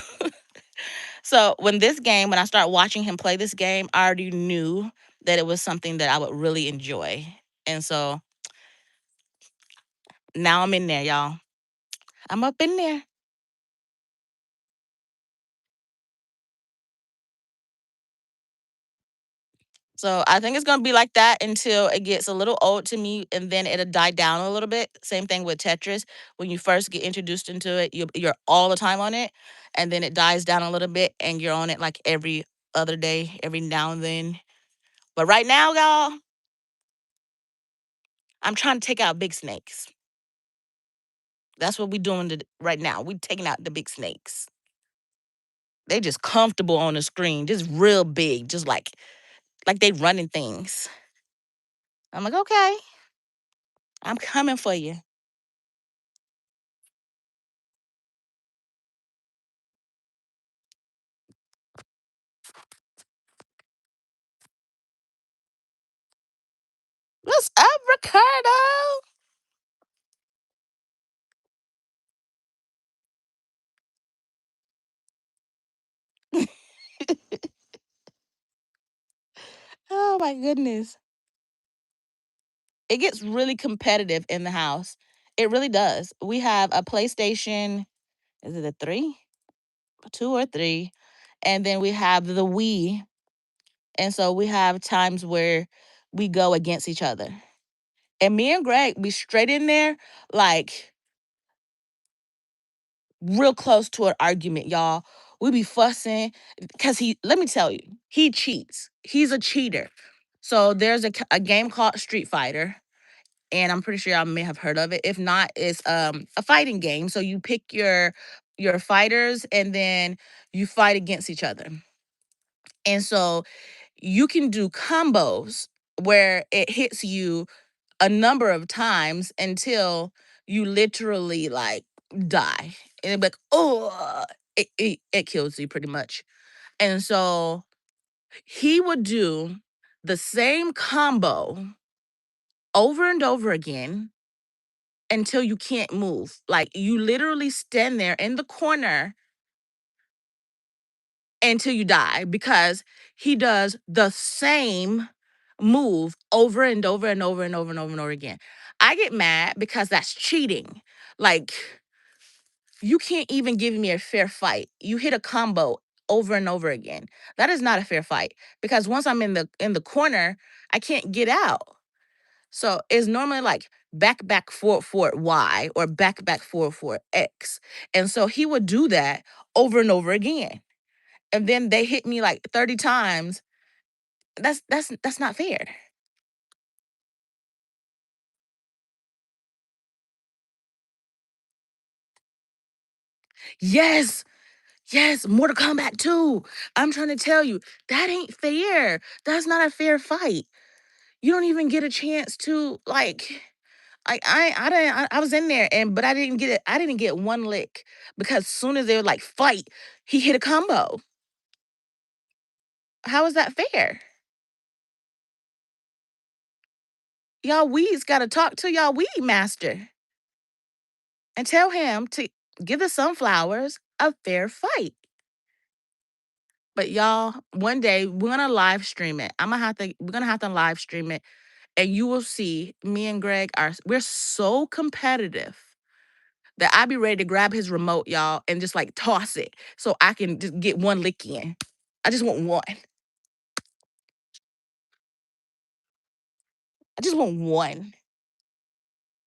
S1: so when I started watching him play this game, I already knew that it was something that I would really enjoy. And so now I'm in there, y'all. I'm up in there. So I think it's gonna be like that until it gets a little old to me, and then it'll die down a little bit. Same thing with Tetris. When you first get introduced into it, you're all the time on it, and then it dies down a little bit, and you're on it like every other day, every now and then. But right now, y'all, I'm trying to take out big snakes. That's what we doing right now. We taking out the big snakes. They just comfortable on the screen, just real big, just like they running things. I'm like, okay, I'm coming for you. What's up, Ricardo? Oh my goodness. It gets really competitive in the house. It really does. We have a PlayStation, is it a 3? 2 or 3. And then we have the Wii. And so we have times where we go against each other. And me and Greg be straight in there, like real close to an argument, y'all. We be fussing because let me tell you, he cheats. He's a cheater. So there's a game called Street Fighter, and I'm pretty sure y'all may have heard of it. If not, it's a fighting game. So you pick your fighters, and then you fight against each other. And so you can do combos where it hits you a number of times until you literally like die. And it'd be like, oh, it kills you pretty much. And so he would do the same combo over and over again until you can't move. Like you literally stand there in the corner until you die because he does the same move over and over and over and over and over and over again. I get mad because that's cheating. Like you can't even give me a fair fight. You hit a combo over and over again. That is not a fair fight because once I'm in the corner, I can't get out. So it's normally like back forward forward Y or back forward forward X. And so he would do that over and over again. And then they hit me like 30 times. That's not fair. Yes. Yes, Mortal Kombat 2. I'm trying to tell you, that ain't fair. That's not a fair fight. You don't even get a chance to I didn't I was in there and but I didn't get it. I didn't get one lick because soon as they were like fight, he hit a combo. How is that fair? Y'all weeds gotta talk to y'all weed master and tell him to give the sunflowers a fair fight. But y'all, one day we're gonna live stream it. We're gonna have to live stream it, and you will see me and Greg we're so competitive that I be ready to grab his remote, y'all, and just like toss it so I can just get one lick in. I just want one. I just want one.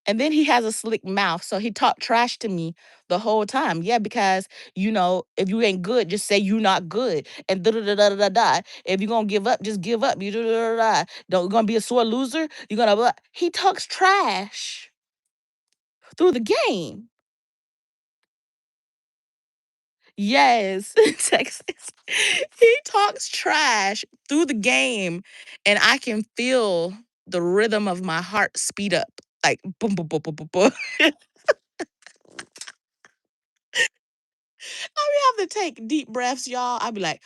S1: And then he has a slick mouth, so he talked trash to me the whole time. Yeah, because if you ain't good, just say you not good. And da da da da da da. If you're gonna give up, just give up. You da da da da. Don't gonna be a sore loser. You're gonna he talks trash through the game. Yes, Texas. He talks trash through the game, and I can feel the rhythm of my heart speed up. Like boom, boom, boom, boom, boom, boom. I have to take deep breaths, y'all. I'd be like,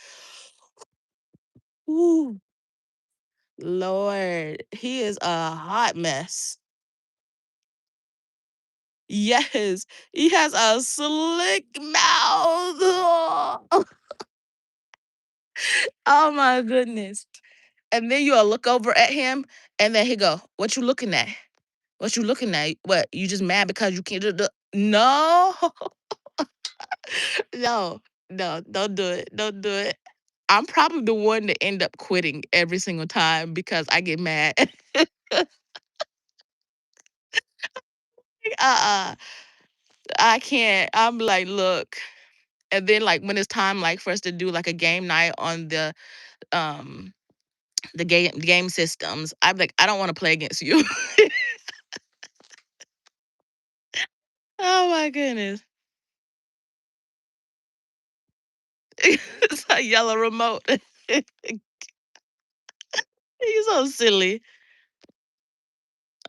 S1: ooh, Lord, he is a hot mess. Yes, he has a slick mouth. Oh my goodness. And then you'll look over at him, and then he go, "What you looking at? What you looking at? What, you just mad because you can't do the" No, no, no, don't do it. Don't do it. I'm probably the one that end up quitting every single time because I get mad. Uh-uh. I can't. I'm like, look. And then like when it's time like for us to do like a game night on um the game systems, I'm like, I don't want to play against you. Oh my goodness. It's a yellow remote. He's so silly.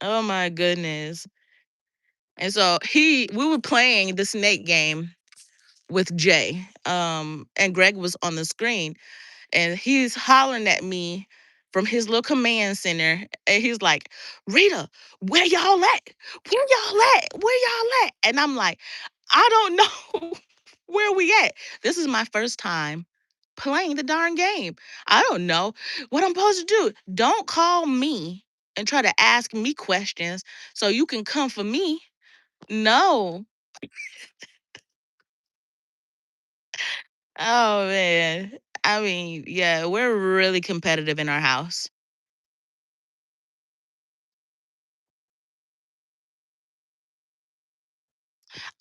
S1: Oh my goodness. And so we were playing the snake game with Jay. And Greg was on the screen, and he's hollering at me from his little command center. And he's like, "Rita, where y'all at? Where y'all at? Where y'all at?" And I'm like, "I don't know where we at. This is my first time playing the darn game. I don't know what I'm supposed to do. Don't call me and try to ask me questions so you can come for me. No." Oh man. I mean, yeah, we're really competitive in our house.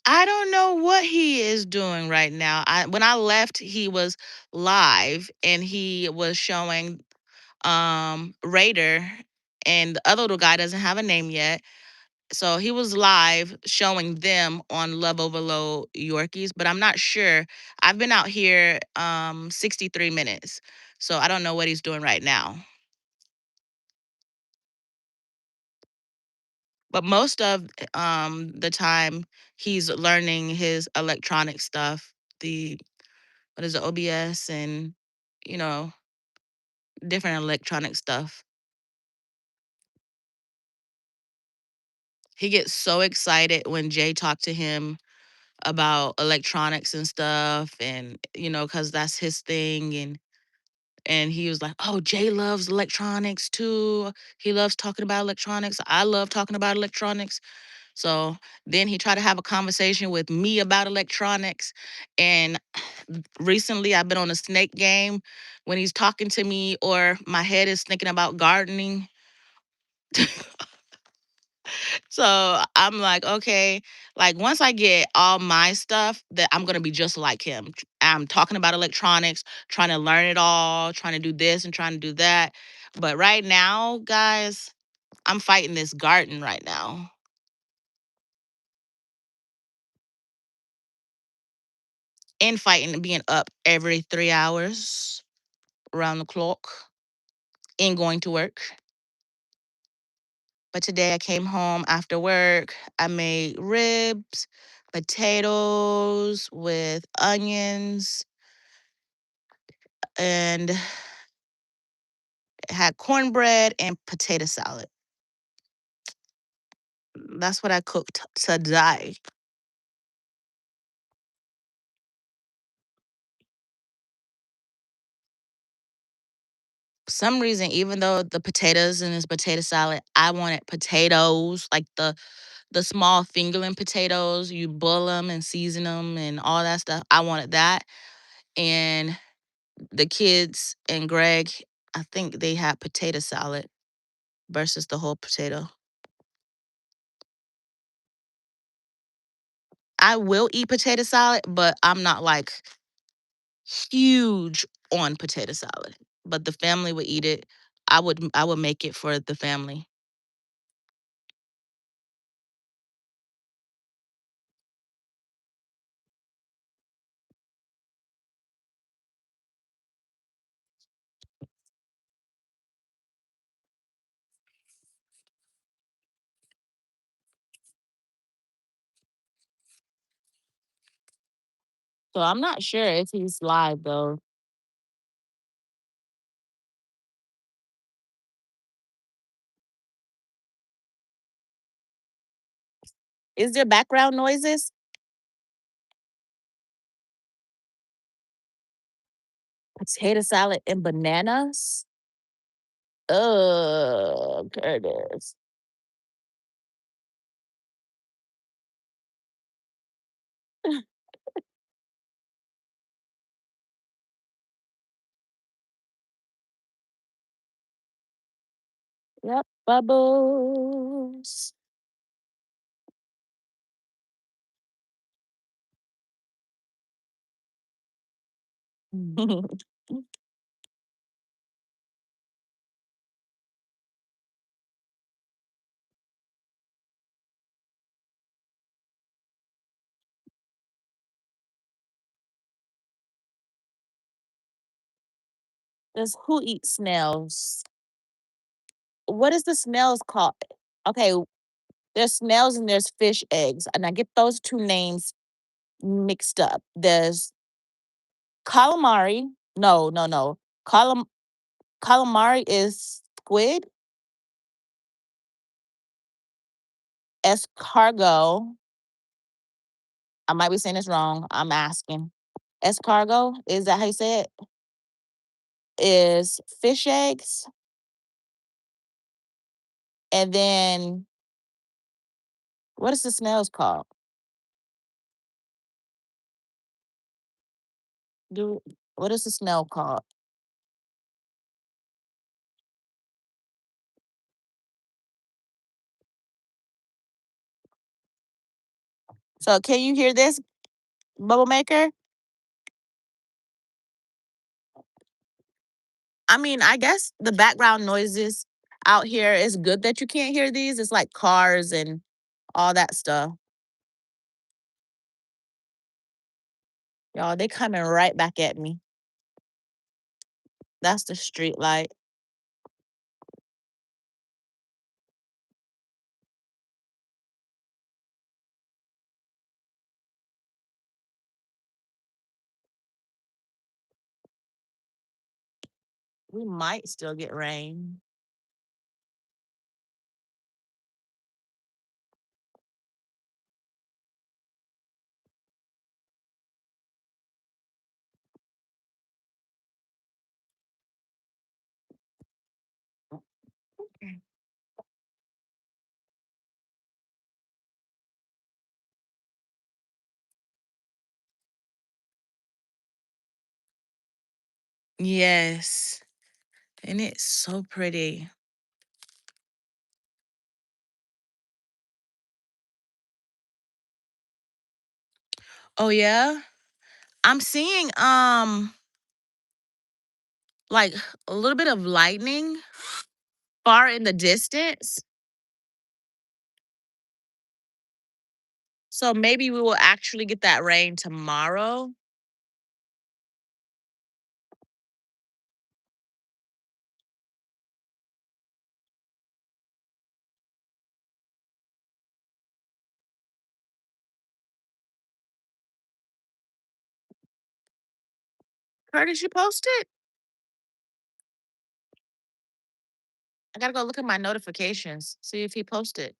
S1: I don't know what he is doing right now. When I left, he was live and he was showing Raider, and the other little guy doesn't have a name yet. So he was live showing them on Love Overload Yorkies, but I'm not sure. I've been out here 63 minutes. So I don't know what he's doing right now. But most of the time he's learning his electronic stuff, the what is it, OBS and you know, different electronic stuff. He gets so excited when Jay talked to him about electronics and stuff, and cuz that's his thing. And he was like, "Oh, Jay loves electronics too. He loves talking about electronics. I love talking about electronics." So then he tried to have a conversation with me about electronics. And recently I've been on a snake game. When he's talking to me or my head is thinking about gardening, so I'm like, okay, like once I get all my stuff, that I'm gonna be just like him. I'm talking about electronics, trying to learn it all, trying to do this and trying to do that. But right now, guys, I'm fighting this garden right now. And fighting being up every 3 hours around the clock and going to work. But today I came home after work. I made ribs, potatoes with onions, and had cornbread and potato salad. That's what I cooked today. Some reason, even though the potatoes in this potato salad, I wanted potatoes, like the small fingerling potatoes. You boil them and season them and all that stuff. I wanted that. And the kids and Greg, I think they had potato salad versus the whole potato. I will eat potato salad, but I'm not like huge on potato salad. But the family would eat it. I would make it for the family. So I'm not sure if he's live though. Is there background noises? Potato salad and bananas? Curtis. Yep, bubbles. Does who eats snails? What is the snails called? Okay, there's snails and there's fish eggs, and I get those two names mixed up. There's calamari. No, no, no. Calamari is squid. Escargot. I might be saying this wrong. I'm asking. Escargot, is that how you say it? Is fish eggs. And then what is the snails called? Do what is the snail called? So can you hear this, bubble maker? I mean, I guess the background noises out here is good that you can't hear these. It's like cars and all that stuff. Y'all, they coming right back at me. That's the street light. We might still get rain. Yes. And it's so pretty. Oh yeah? I'm seeing like a little bit of lightning far in the distance. So maybe we will actually get that rain tomorrow. Curtis, you posted? I gotta go look at my notifications, see if he posted.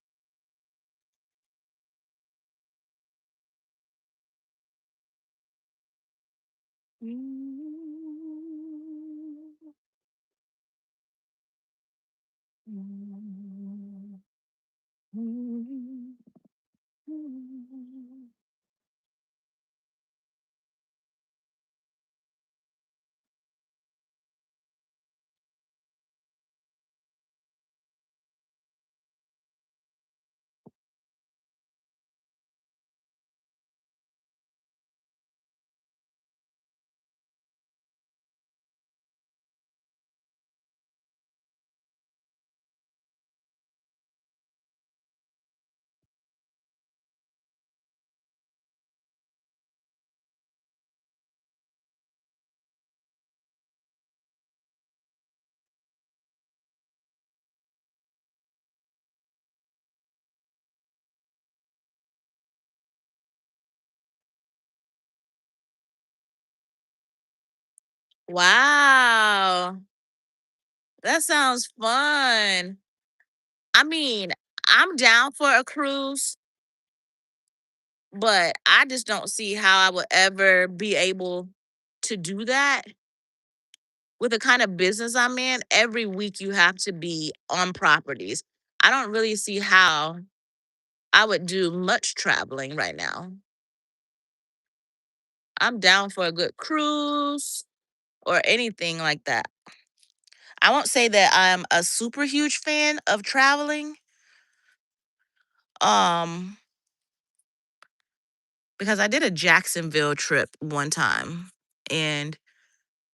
S1: Wow. That sounds fun. I mean, I'm down for a cruise, but I just don't see how I would ever be able to do that with the kind of business I'm in. Every week you have to be on properties. I don't really see how I would do much traveling right now. I'm down for a good cruise or anything like that. I won't say that I'm a super huge fan of traveling, um, because I did a Jacksonville trip one time and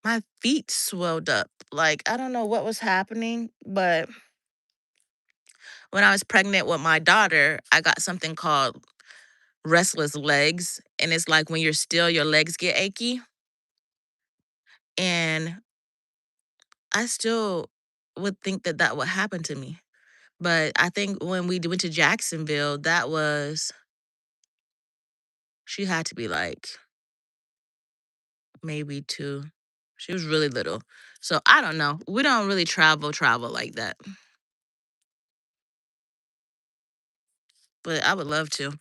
S1: my feet swelled up. Like, I don't know what was happening, but when I was pregnant with my daughter, I got something called restless legs. And it's like when you're still, your legs get achy. And I still would think that that would happen to me. But I think when we went to Jacksonville, that was, she had to be like maybe two. She was really little. So I don't know. We don't really travel like that. But I would love to.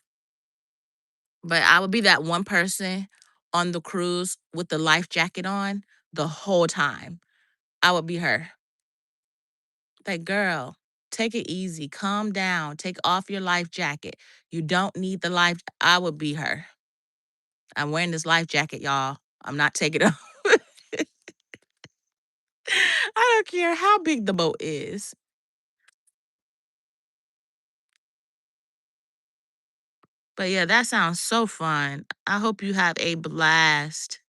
S1: But I would be that one person on the cruise with the life jacket on the whole time. I would be her. Like, girl, take it easy. Calm down. Take off your life jacket. You don't need the life. I would be her. I'm wearing this life jacket, y'all. I'm not taking it off. I don't care how big the boat is. But yeah, that sounds so fun. I hope you have a blast.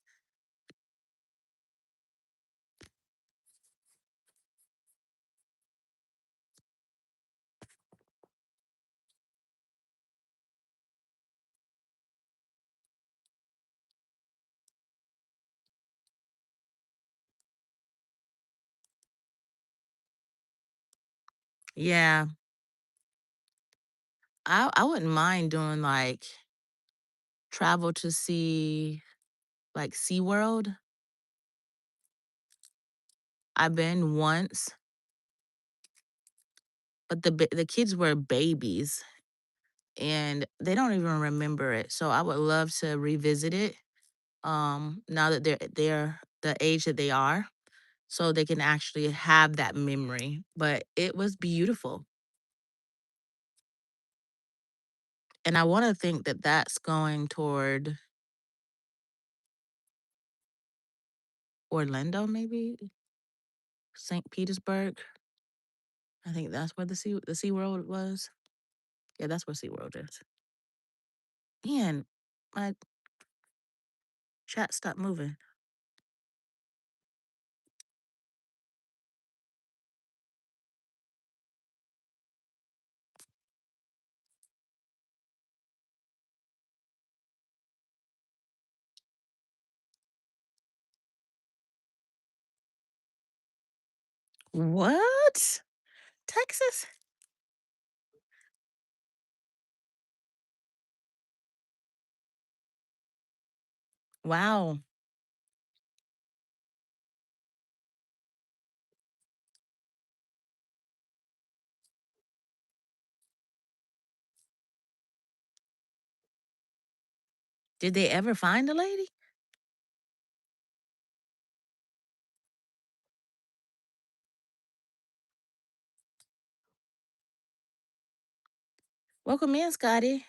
S1: Yeah, I wouldn't mind doing like travel to see like SeaWorld. I've been once, but the kids were babies and they don't even remember it. So I would love to revisit it now that they're the age that they are so they can actually have that memory. But it was beautiful. And I want to think that that's going toward Orlando, maybe St. Petersburg. I think that's where the Sea World was. Yeah, that's where SeaWorld is. Man, my chat stopped moving. What? Texas? Wow. Did they ever find the lady? Welcome in, Scotty.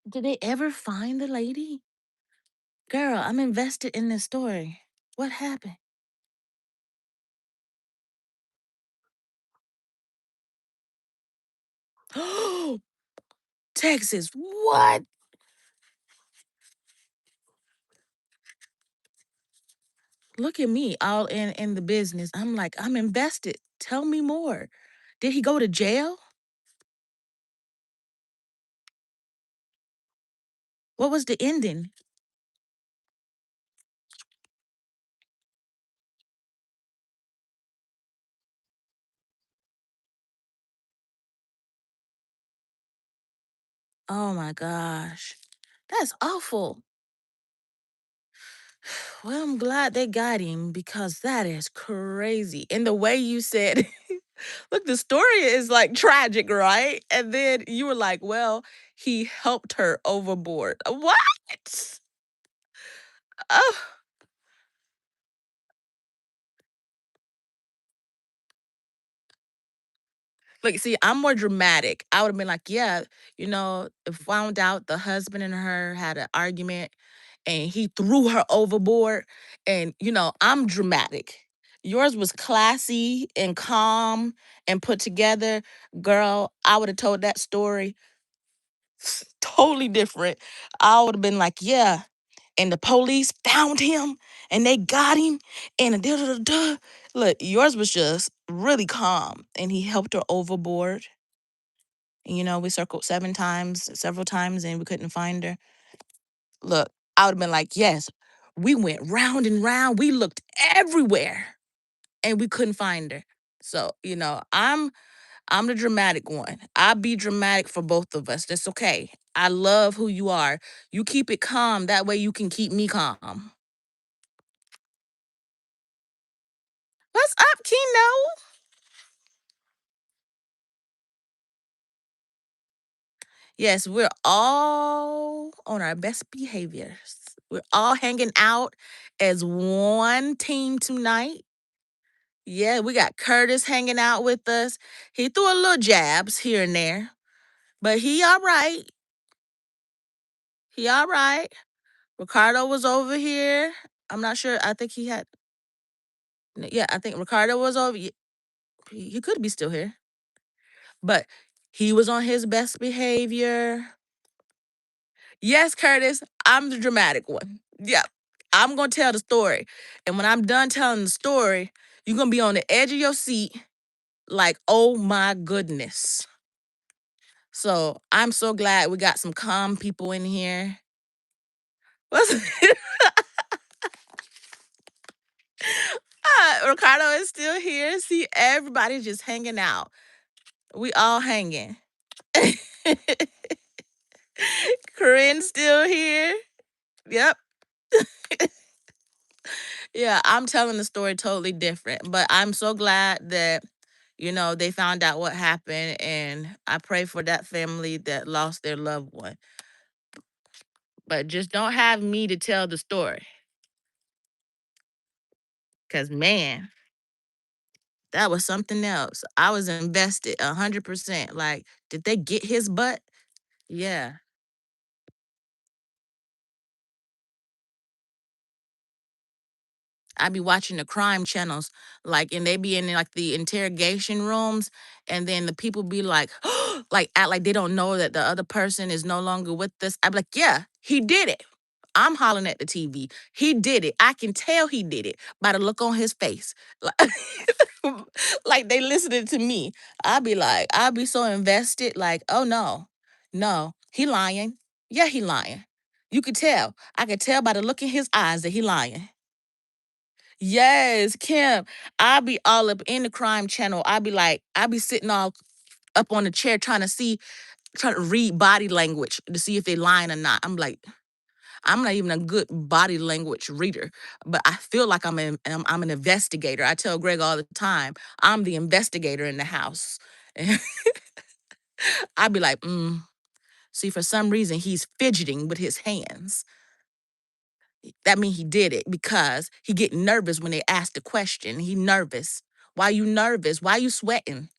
S1: Did they ever find the lady? Girl, I'm invested in this story. What happened? Oh, Texas. What? Look at me all in the business. I'm like, I'm invested. Tell me more. Did he go to jail? What was the ending? Oh my gosh. That's awful. Well, I'm glad they got him because that is crazy. And the way you said, look, the story is like tragic, right? And then you were like, well, he helped her overboard. What? Oh, look, see, I'm more dramatic. I would have been like, yeah, found out the husband and her had an argument and he threw her overboard. And, I'm dramatic. Yours was classy and calm and put together. Girl, I would have told that story totally different. I would have been like, yeah. And the police found him and they got him and da da da da. Look, yours was just really calm and he helped her overboard. And, we circled several times, and we couldn't find her. Look, I would have been like, yes, we went round and round. We looked everywhere and we couldn't find her. So, I'm the dramatic one. I'll be dramatic for both of us. That's okay. I love who you are. You keep it calm. That way you can keep me calm. What's up, Kino? Yes, we're all on our best behaviors. We're all hanging out as one team tonight. Yeah, we got Curtis hanging out with us. He threw a little jabs here and there, but he all right. He all right. Ricardo was over here. I'm not sure. I think he had. Yeah, I think Ricardo was over. He could be still here, but he was on his best behavior. Yes, Curtis, I'm the dramatic one. Yeah, I'm gonna tell the story, and when I'm done telling the story, you're gonna be on the edge of your seat, like, oh my goodness. So I'm so glad we got some calm people in here. What's Ricardo is still here. See, everybody's just hanging out. We all hanging. Corinne's still here. Yep. Yeah, I'm telling the story totally different, but I'm so glad that they found out what happened, and I pray for that family that lost their loved one. But just don't have me to tell the story, cause man, that was something else. I was invested 100%. Like, did they get his butt? Yeah. I be watching the crime channels, like, and they be in like the interrogation rooms, and then the people be like, like, act like they don't know that the other person is no longer with us. I be like, yeah, he did it. I'm hollering at the TV. He did it. I can tell he did it by the look on his face. Like, like they listening to me. I be so invested, like, oh no, no, he lying. Yeah, he lying. You could tell. I could tell by the look in his eyes that he lying. Yes, Kim. I be all up in the crime channel. I be sitting all up on the chair trying to read body language to see if they lying or not. I'm not even a good body language reader, but I feel like I'm an investigator. I tell Greg all the time, I'm the investigator in the house. I be like, see, for some reason he's fidgeting with his hands. That means he did it because he get nervous when they ask the question. He nervous. Why you nervous? Why you sweating?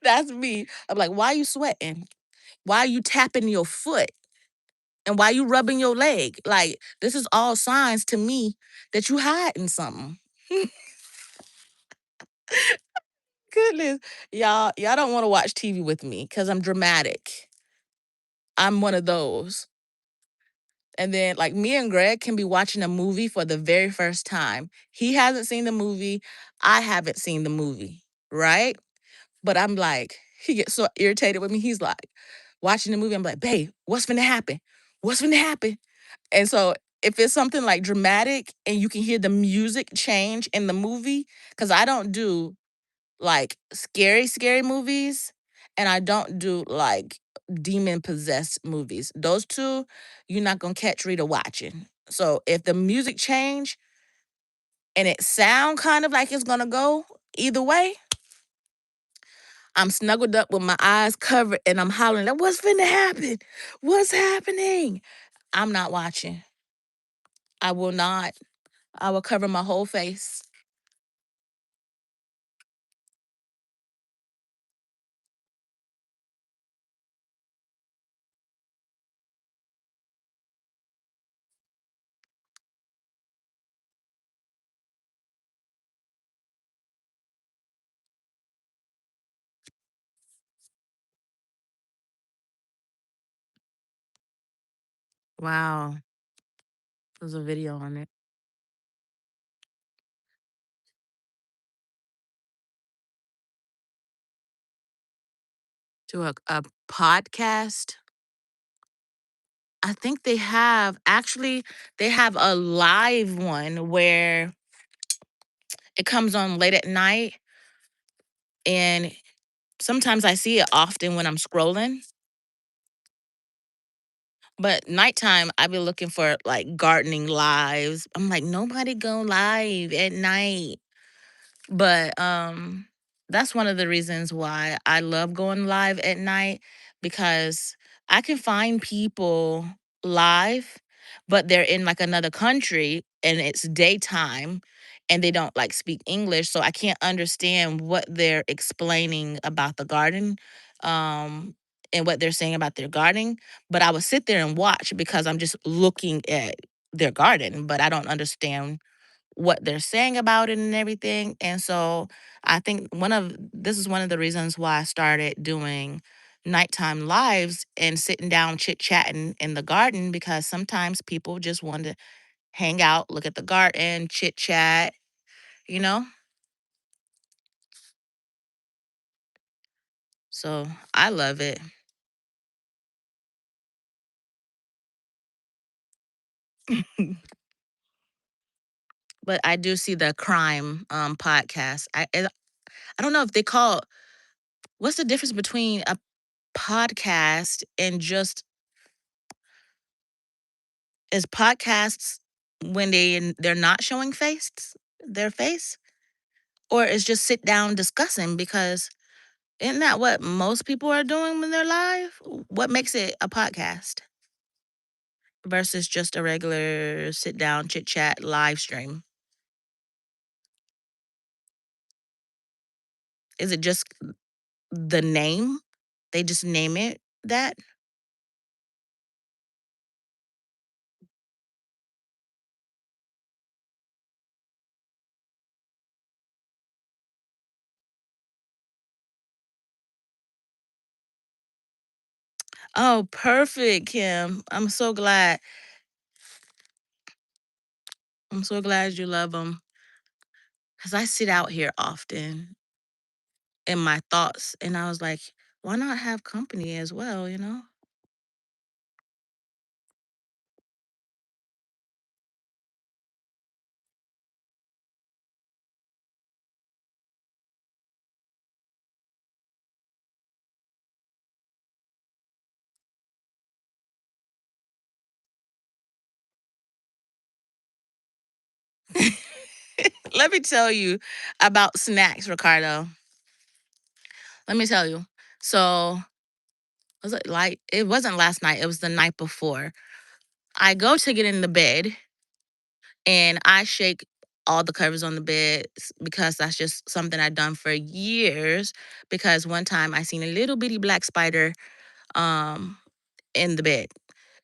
S1: That's me. I'm like, why you sweating? Why you tapping your foot? And why you rubbing your leg? Like, this is all signs to me that you hiding something. Goodness. Y'all don't want to watch TV with me because I'm dramatic. I'm one of those. And then like me and Greg can be watching a movie for the very first time. He hasn't seen the movie. I haven't seen the movie. Right? But I'm like, he gets so irritated with me. He's like, watching the movie, I'm like, babe, what's gonna happen? What's gonna happen? And so if it's something like dramatic and you can hear the music change in the movie, because I don't do like scary movies. and I don't do like demon possessed movies. Those two, you're not gonna catch Rita watching. So if the music change and it sound kind of like it's gonna go either way, I'm snuggled up with my eyes covered and I'm hollering, like, what's finna happen? What's happening? I'm not watching. I will not. I will cover my whole face. Wow. There's a video on it. To a podcast. I think they have actually they have a live one where it comes on late at night, and sometimes I see it often when I'm scrolling. But nighttime, I be looking for like gardening lives. I'm like, nobody go live at night. But that's one of the reasons why I love going live at night, because I can find people live, but they're in like another country and it's daytime and they don't like speak English, so I can't understand what they're explaining about the garden um and what they're saying about their gardening, but I would sit there and watch because I'm just looking at their garden, but I don't understand what they're saying about it and everything. And so I think this is one of the reasons why I started doing nighttime lives and sitting down chit chatting in the garden, because sometimes people just want to hang out, look at the garden, chit chat, you know? So I love it. But I do see the crime podcast. I don't know if they call what's the difference between a podcast and just is podcasts when they're not showing their face, or is just sit down discussing, because isn't that what most people are doing when they're live? What makes it a podcast versus just a regular sit down chit chat live stream? Is it just the name? They just name it that? Oh, perfect, Kim. I'm so glad you love them, because I sit out here often in my thoughts, and I was like, why not have company as well, you know? Let me tell you about snacks, Ricardo. Let me tell you. So, was it like it wasn't last night, it was the night before. I go to get in the bed and I shake all the covers on the bed because that's just something I've done for years, because one time I seen a little bitty black spider um in the bed.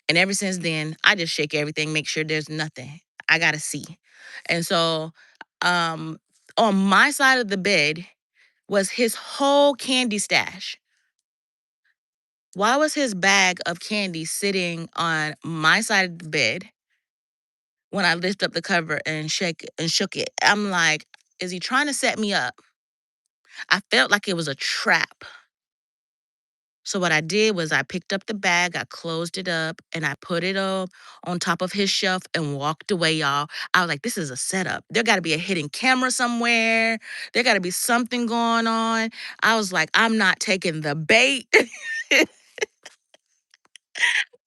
S1: And ever since then, I just shake everything, make sure there's nothing. I got to see. And so um on my side of the bed was his whole candy stash. Why was his bag of candy sitting on my side of the bed when I lift up the cover and shook it? I'm like, is he trying to set me up? I felt like it was a trap. So what I did was I picked up the bag, I closed it up, and I put it on top of his shelf and walked away, y'all. I was like, this is a setup. There got to be a hidden camera somewhere. There got to be something going on. I was like, I'm not taking the bait.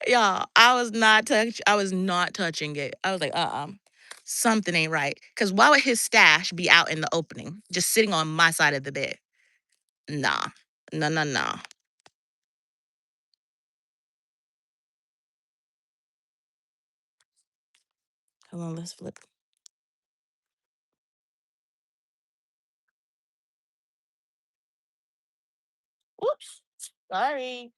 S1: Y'all, I was not touching it. I was like, something ain't right. Cause why would his stash be out in the opening, just sitting on my side of the bed? Nah. No, no, no. Hold on, let's flip. Oops. Sorry.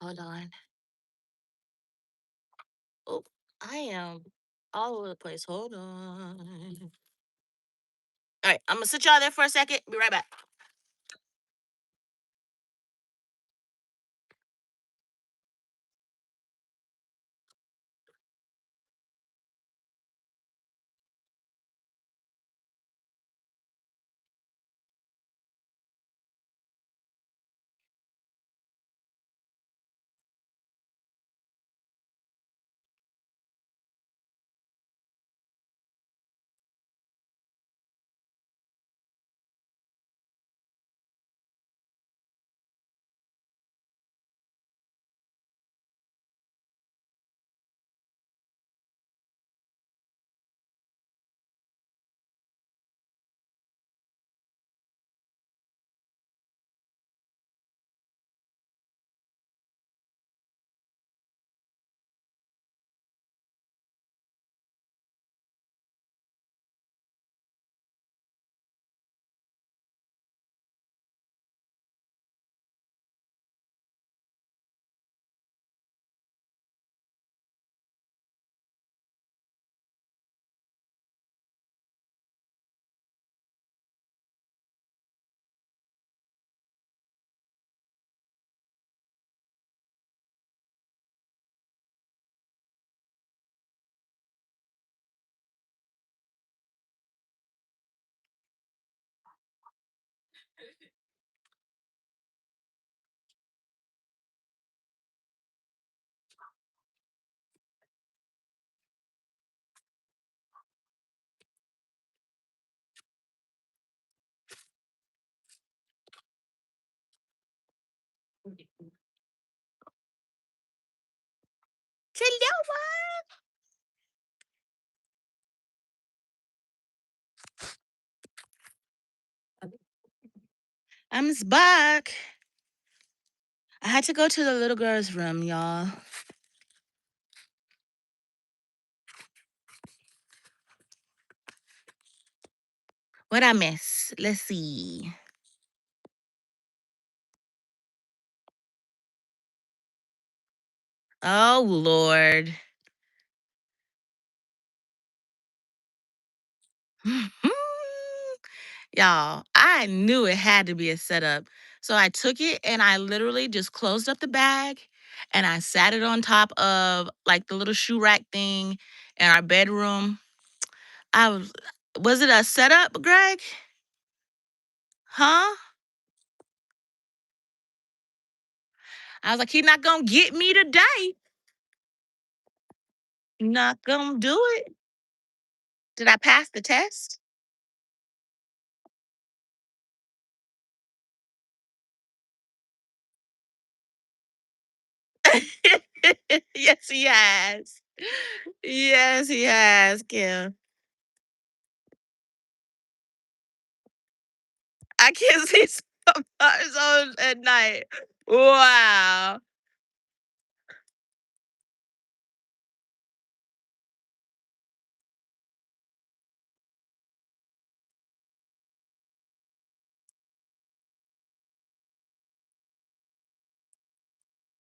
S1: Hold on. Oh, I am all over the place. Hold on. All right, I'm gonna sit y'all there for a second. Be right back. Hello. I'm back. I had to go to the little girl's room, y'all. What I miss? Let's see. Oh Lord. Y'all, I knew it had to be a setup. So I took it and I literally just closed up the bag and I sat it on top of like the little shoe rack thing in our bedroom. I was it a setup, Greg? Huh? I was like, he's not gonna get me today. Not gonna do it. Did I pass the test? Yes, he has. Yes, he has, Kim. I can't see sometimes on at night. Wow.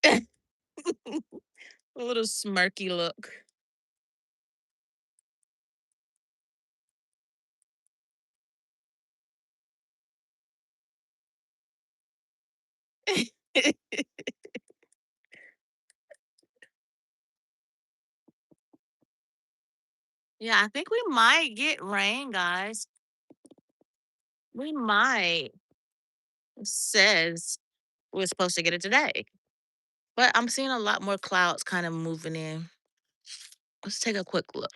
S1: A little smirky look. Yeah, I think we might get rain, guys. We might. It says we're supposed to get it today. But I'm seeing a lot more clouds kind of moving in. Let's take a quick look.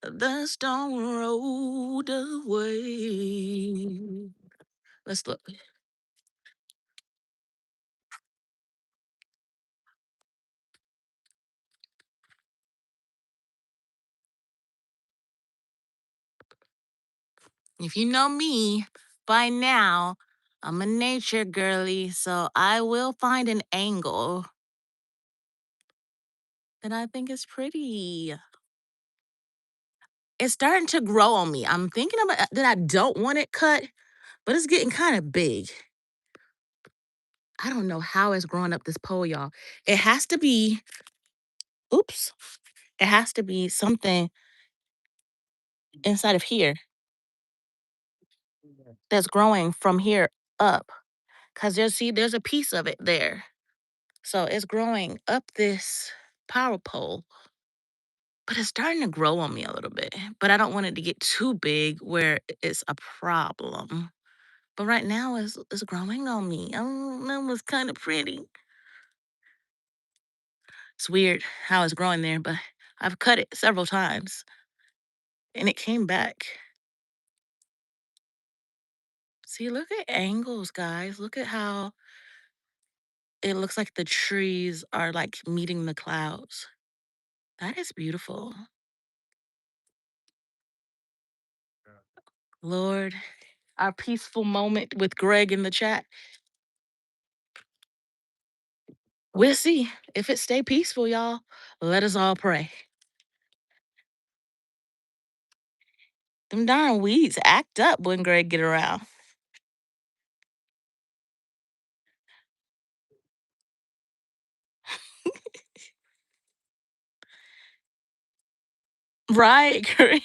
S1: The stone rolled away. Let's look. If you know me by now, I'm a nature girly, so I will find an angle that I think is pretty. It's starting to grow on me. I'm thinking about that I don't want it cut, but it's getting kind of big. I don't know how it's growing up this pole, y'all. It has to be, oops, it has to be something inside of here that's growing from here up. Cause there's a piece of it there. So it's growing up this power pole, but it's starting to grow on me a little bit. But I don't want it to get too big where it's a problem. But right now it's growing on me. Oh, that was kind of pretty. It's weird how it's growing there, but I've cut it several times and it came back. See, look at angles, guys. Look at how it looks like the trees are like meeting the clouds. That is beautiful. Lord, our peaceful moment with Greg in the chat. We'll see if it stay peaceful, y'all. Let us all pray. Them darn weeds act up when Greg get around. Right, Greg?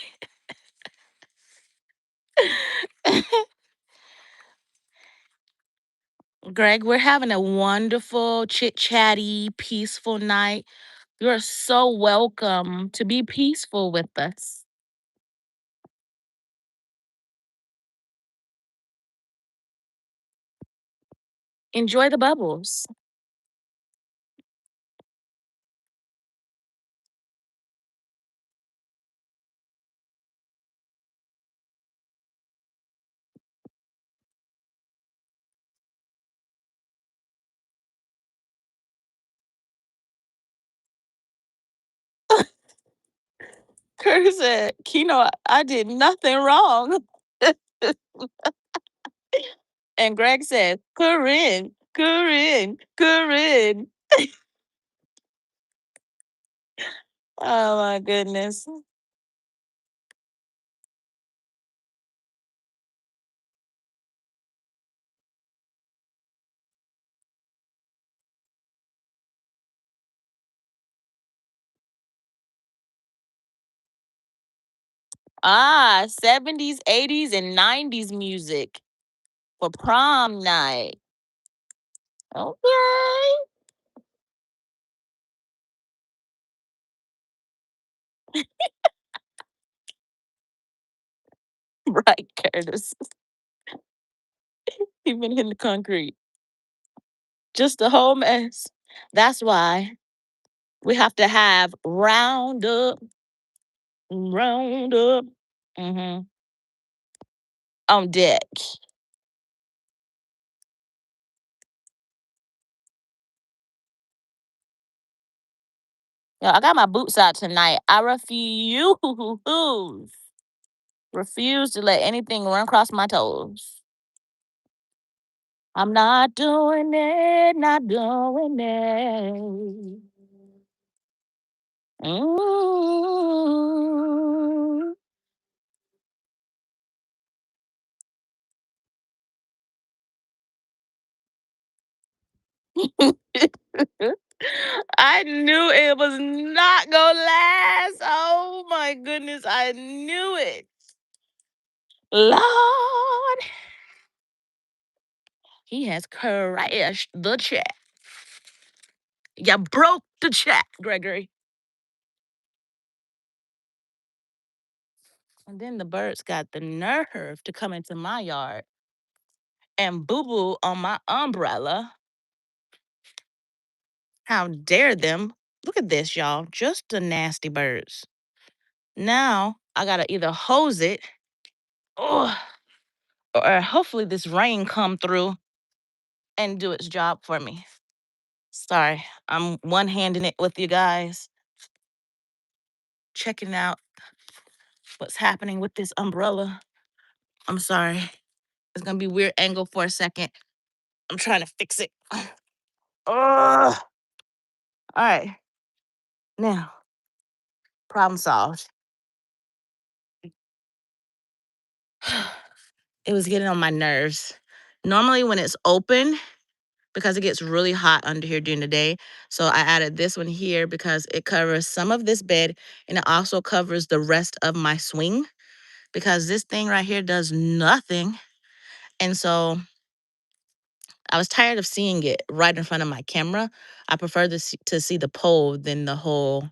S1: Greg, we're having a wonderful, chit chatty, peaceful night. You're so welcome to be peaceful with us. Enjoy the bubbles. Kirk said, Kino, I did nothing wrong. And Greg said, Corinne, Corinne, Corinne. Oh my goodness. 70s, 80s, and 90s music for prom night. Okay. Right, Curtis. Even in the concrete. Just a whole mess. That's why we have to have round up, round up, hmm on deck. Yo, I got my boots out tonight. I refuse to let anything run across my toes. I'm not doing it, not doing it. Mm. I knew it was not gonna last. Oh my goodness, I knew it. Lord, he has crashed the chat. You broke the chat, Gregory. And then the birds got the nerve to come into my yard and boo boo on my umbrella. How dare them? Look at this, y'all. Just the nasty birds. Now I gotta either hose it or, or hopefully this rain come through and do its job for me. Sorry, I'm one-handing it with you guys, checking out what's happening with this umbrella. I'm sorry. It's gonna be weird angle for a second. I'm trying to fix it. Ugh. All right. Now, problem solved. It was getting on my nerves. Normally, when it's open, because it gets really hot under here during the day. So I added this one here because it covers some of this bed and it also covers the rest of my swing because this thing right here does nothing. And so I was tired of seeing it right in front of my camera. I prefer to see the pole than the whole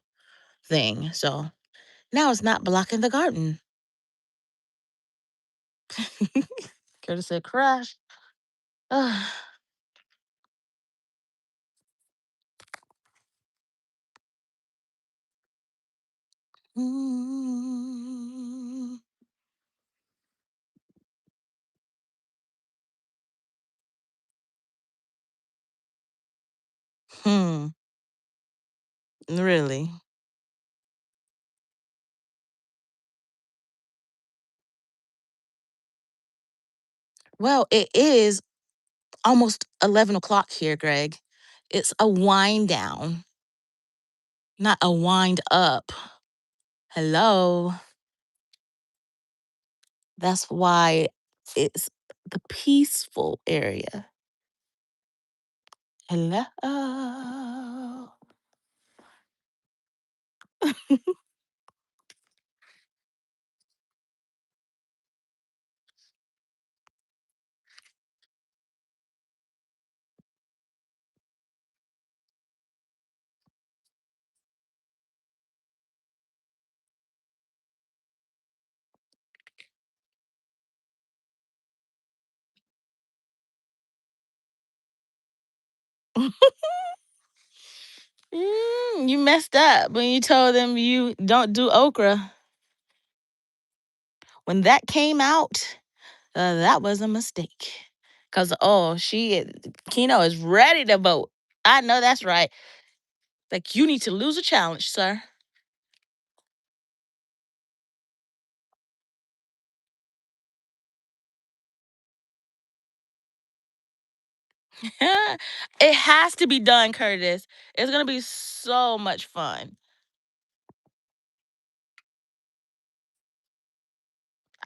S1: thing. So now it's not blocking the garden. Curtis said, crash. Ugh. Mm. Hmm. Really? Well, it is almost 11 o'clock here, Greg. It's a wind down, not a wind up. Hello. That's why it's the peaceful area. Hello. You messed up when you told them you don't do okra. When that came out, that was a mistake. Cause Kino is ready to vote. I know that's right. Like you need to lose a challenge, sir. It has to be done, Curtis. It's gonna be so much fun.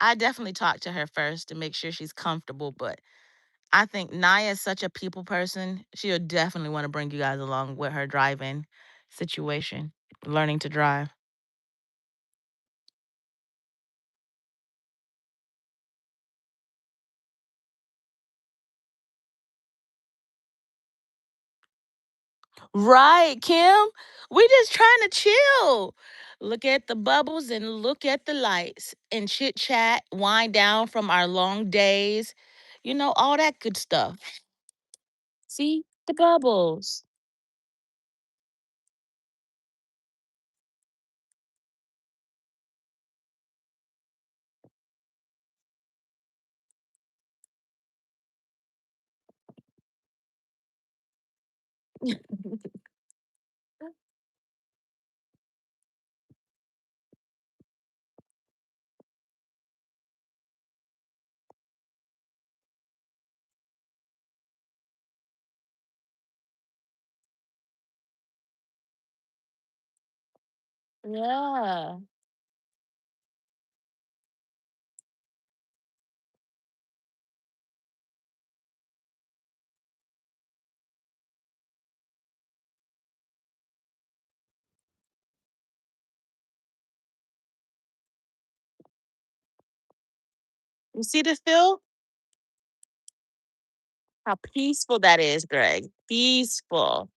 S1: I definitely talked to her first to make sure she's comfortable, but I think Naya is such a people person. She'll definitely want to bring you guys along with her driving situation, learning to drive. Right, Kim? We just trying to chill. Look at the bubbles and look at the lights and chit chat, wind down from our long days, all that good stuff. See the bubbles. Yeah. You see this, Phil? How peaceful that is, Greg. Peaceful.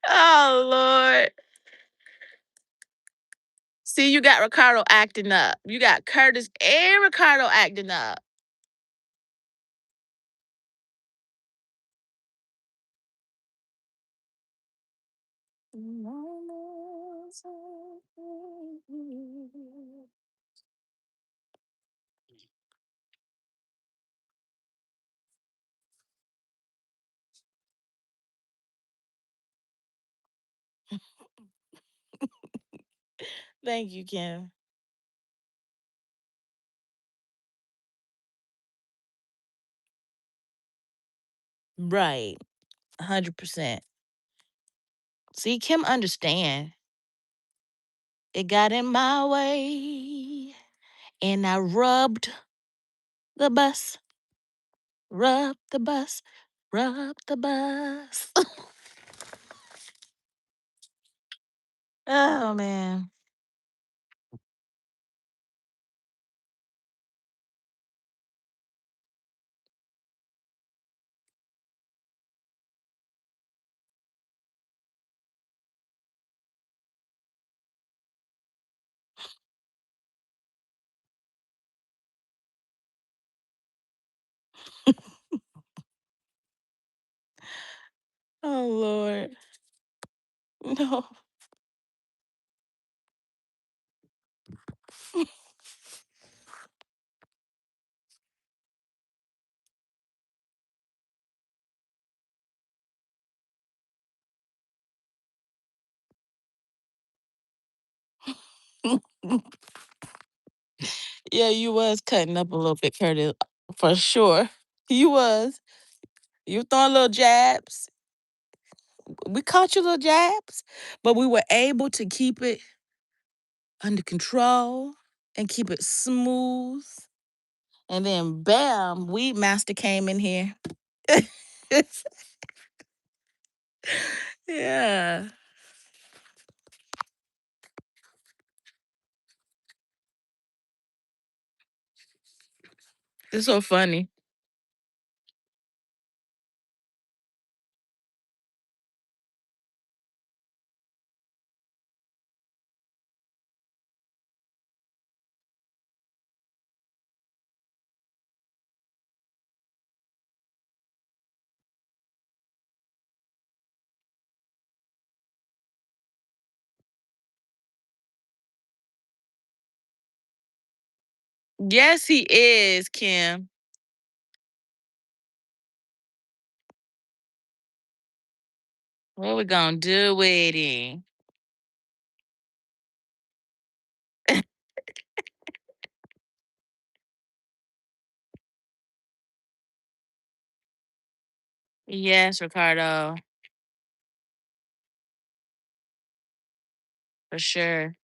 S1: Oh Lord. See, you got Ricardo acting up. You got Curtis and Ricardo acting up. Thank you, Kim. Right. 100%. See, Kim understand. It got in my way, and I rubbed the bus, rubbed the bus, rubbed the bus. Oh man. Oh Lord. No. Yeah, you was cutting up a little bit, Curtis, for sure. You was. You throwing little jabs. We caught your little jabs, but we were able to keep it under control and keep it smooth. And then, bam, Weed Master came in here. Yeah, it's so funny. Yes, he is, Kim. What we gonna do with him? Yes, Ricardo, for sure.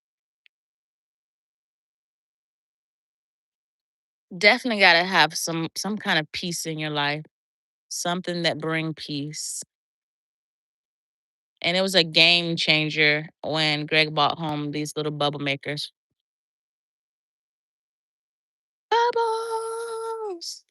S1: Definitely gotta have some kind of peace in your life. Something that bring peace. And it was a game changer when Greg bought home these little bubble makers. Bubbles.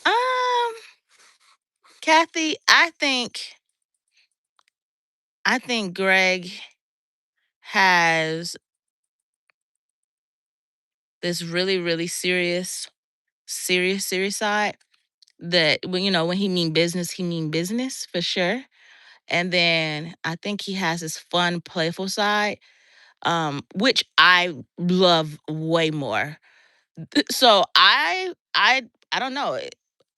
S1: Um, Kathy, I think Greg has this really, really serious side that when he mean business, he mean business for sure. And then I think he has this fun, playful side, which I love way more. So I don't know.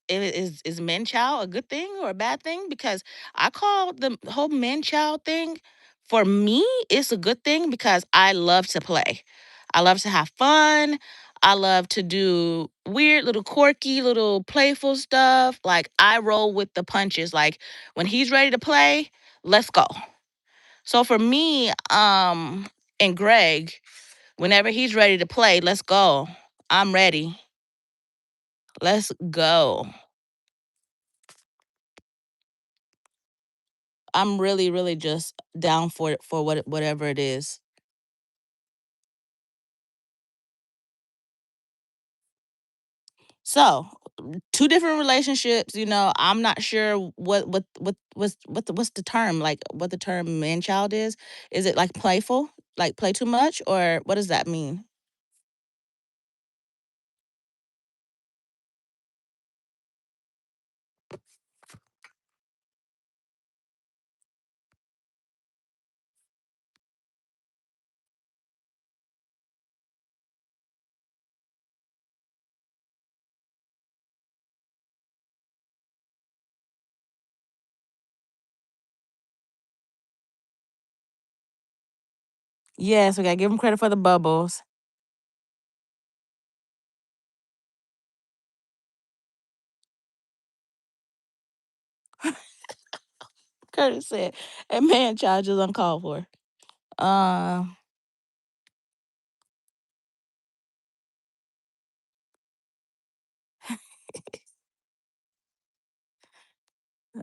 S1: is men child a good thing or a bad thing? Because I call the whole men child thing, for me, it's a good thing because I love to play. I love to have fun. I love to do weird little quirky little playful stuff. Like I roll with the punches. Like when he's ready to play, let's go. So for me, and Greg, whenever he's ready to play, let's go. I'm ready. Let's go. I'm really, really just down for it for whatever it is. So, two different relationships. I'm not sure what's the term, like what the term man child is. Is it like playful, like play too much, or what does that mean? Yes, we gotta give him credit for the bubbles. Curtis said, "A man child is uncalled for." Uh,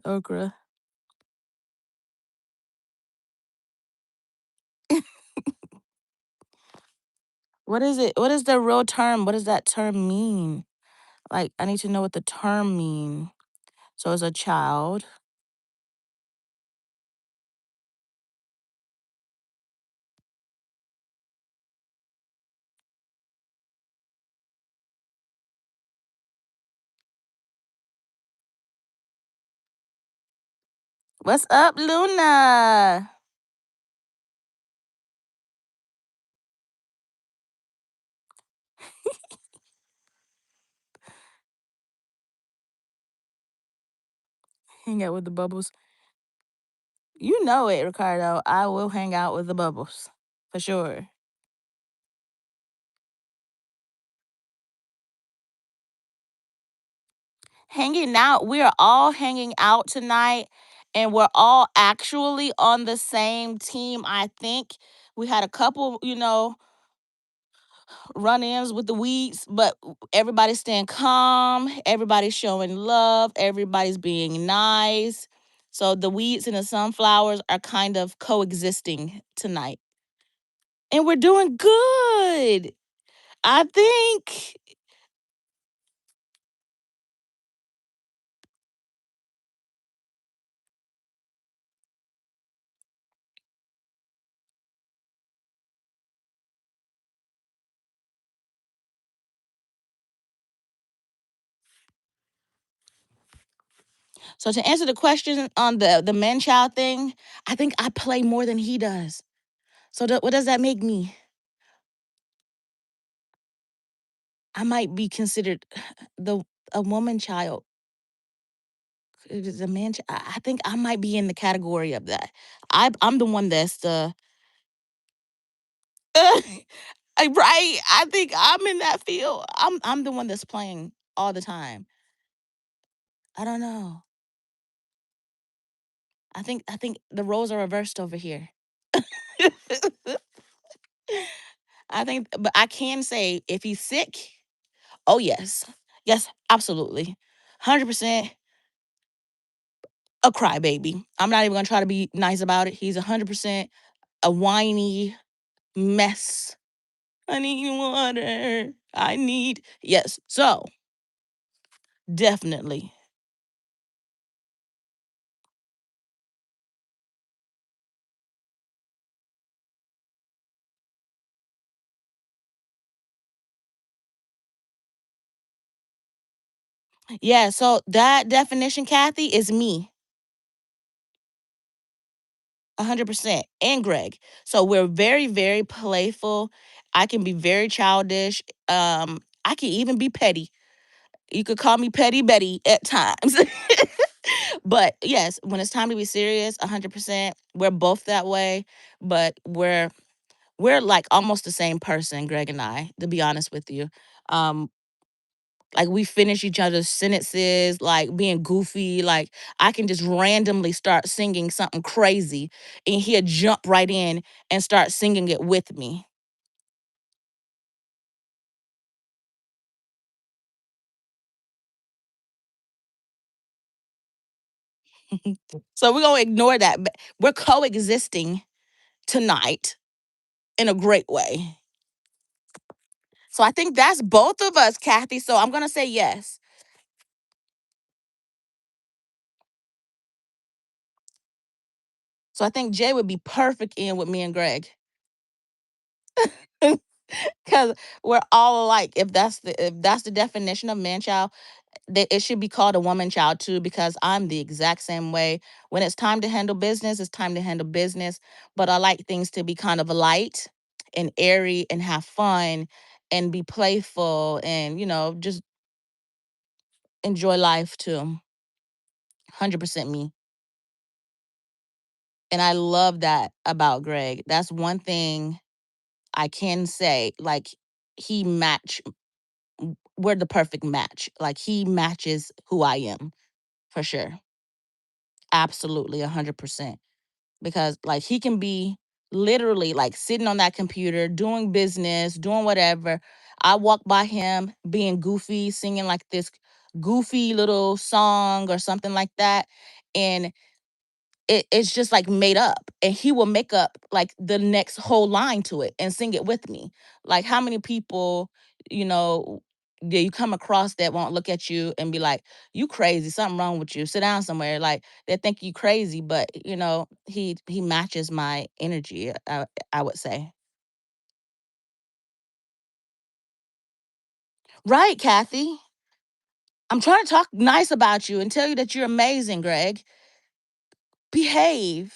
S1: okra. What is it? What is the real term? What does that term mean? Like, I need to know what the term mean. So, as a child, what's up, Luna? Hang out with the bubbles. You know it, Ricardo. I will hang out with the bubbles for sure. Hanging out. We are all hanging out tonight, and we're all actually on the same team. I think we had a couple, run-ins with the weeds, but everybody's staying calm. Everybody's showing love. Everybody's being nice. So the weeds and the sunflowers are kind of coexisting tonight, and we're doing good. I think. So to answer the question on the man child thing, I think I play more than he does. So what does that make me? I might be considered the a woman child. It is a man. I think I might be in the category of that. I'm the one that's the right. I think I'm in that field. I'm the one that's playing all the time. I don't know. I think the roles are reversed over here. I think, but I can say if he's sick, oh yes, yes, absolutely, 100% a crybaby. I'm not even gonna try to be nice about it. He's 100% a whiny mess. I need water. I need yes. So definitely, yeah. So that definition, Kathy, is me. 100%, and Greg. So we're very, very playful. I can be very childish. I can even be petty. You could call me Petty Betty at times. But yes, when it's time to be serious, 100%, we're both that way, but we're like almost the same person, Greg and I, to be honest with you. Um, like we finish each other's sentences, like being goofy. Like I can just randomly start singing something crazy and he'll jump right in and start singing it with me. So we're gonna ignore that. But we're coexisting tonight in a great way. So I think that's both of us, Kathy. So I'm gonna say yes. So I think Jay would be perfect in with me and Greg. Because we're all alike. If that's the definition of man child, it should be called a woman child too. Because I'm the exact same way. When it's time to handle business, it's time to handle business. But I like things to be kind of light and airy and have fun and be playful and just enjoy life too. 100% me. And I love that about Greg. That's one thing I can say. Like he match we're the perfect match. Like he matches who I am for sure. Absolutely 100%. Because like he can be literally like sitting on that computer doing business, doing whatever. I walk by him being goofy, singing like this goofy little song or something like that. And it's just like made up, and he will make up like the next whole line to it and sing it with me. Like how many people, you know yeah, you come across that won't look at you and be like, you crazy, something wrong with you, sit down somewhere. Like they think you crazy, but he matches my energy. I would say. Right, Kathy. I'm trying to talk nice about you and tell you that you're amazing, Greg. Behave.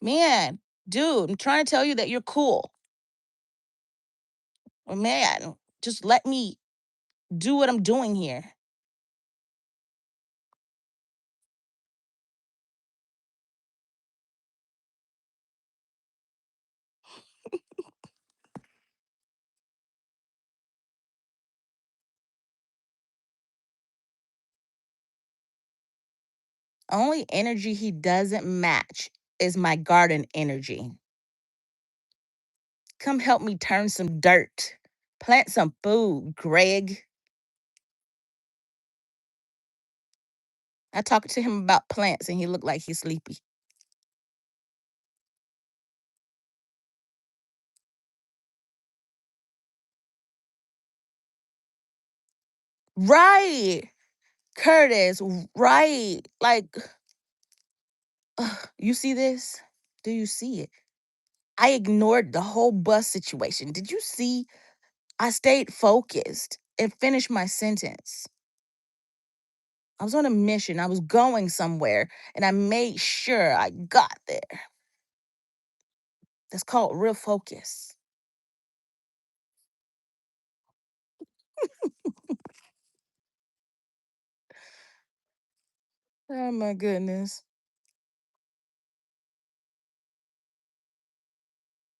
S1: Man, dude, I'm trying to tell you that you're cool. Man, just let me do what I'm doing here. Only energy he doesn't match is my garden energy. Come help me turn some dirt. Plant some food, Greg. I talked to him about plants and he looked like he's sleepy. Right. Curtis, right. Like, you see this? Do you see it? I ignored the whole bus situation. Did you see? I stayed focused and finished my sentence. I was on a mission. I was going somewhere and I made sure I got there. That's called real focus. Oh my goodness.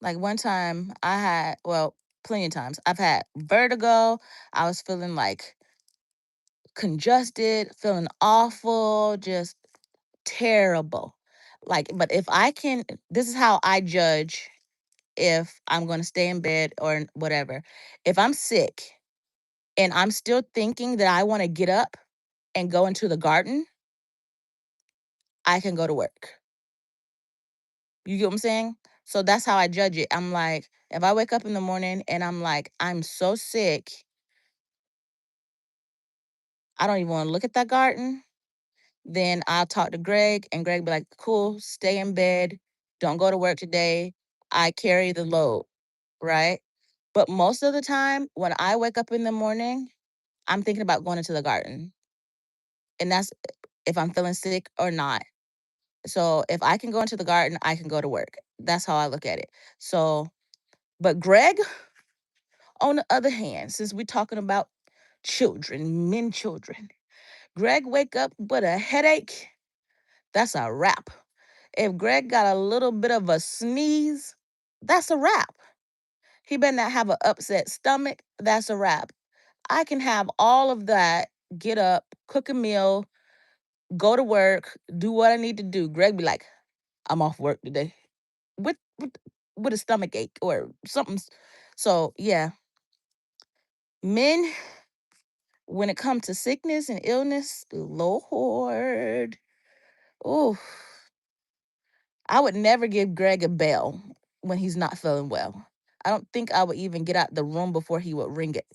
S1: Like one time I had, well, plenty of times, I've had vertigo. I was feeling like congested, feeling awful, just terrible. Like, but if I can, this is how I judge if I'm going to stay in bed or whatever. If I'm sick and I'm still thinking that I want to get up and go into the garden, I can go to work. You get what I'm saying? So that's how I judge it. I'm like, if I wake up in the morning and I'm like, I'm so sick, I don't even want to look at that garden, then I'll talk to Greg and Greg be like, cool, stay in bed. Don't go to work today. I carry the load, right? But most of the time, when I wake up in the morning, I'm thinking about going into the garden. And that's if I'm feeling sick or not. So if I can go into the garden, I can go to work. That's how I look at it. So, but Greg, on the other hand, since we're talking about children, men, children. Greg wake up with a headache, that's a wrap. If Greg got a little bit of a sneeze, that's a wrap. He better not have an upset stomach, that's a wrap. I can have all of that, get up, cook a meal, go to work, do what I need to do. Greg be like, I'm off work today. With with with a stomach ache or something. So yeah, men, when it comes to sickness and illness, Lord, oh, I would never give Greg a bell when he's not feeling well. I don't think I would even get out the room before he would ring it.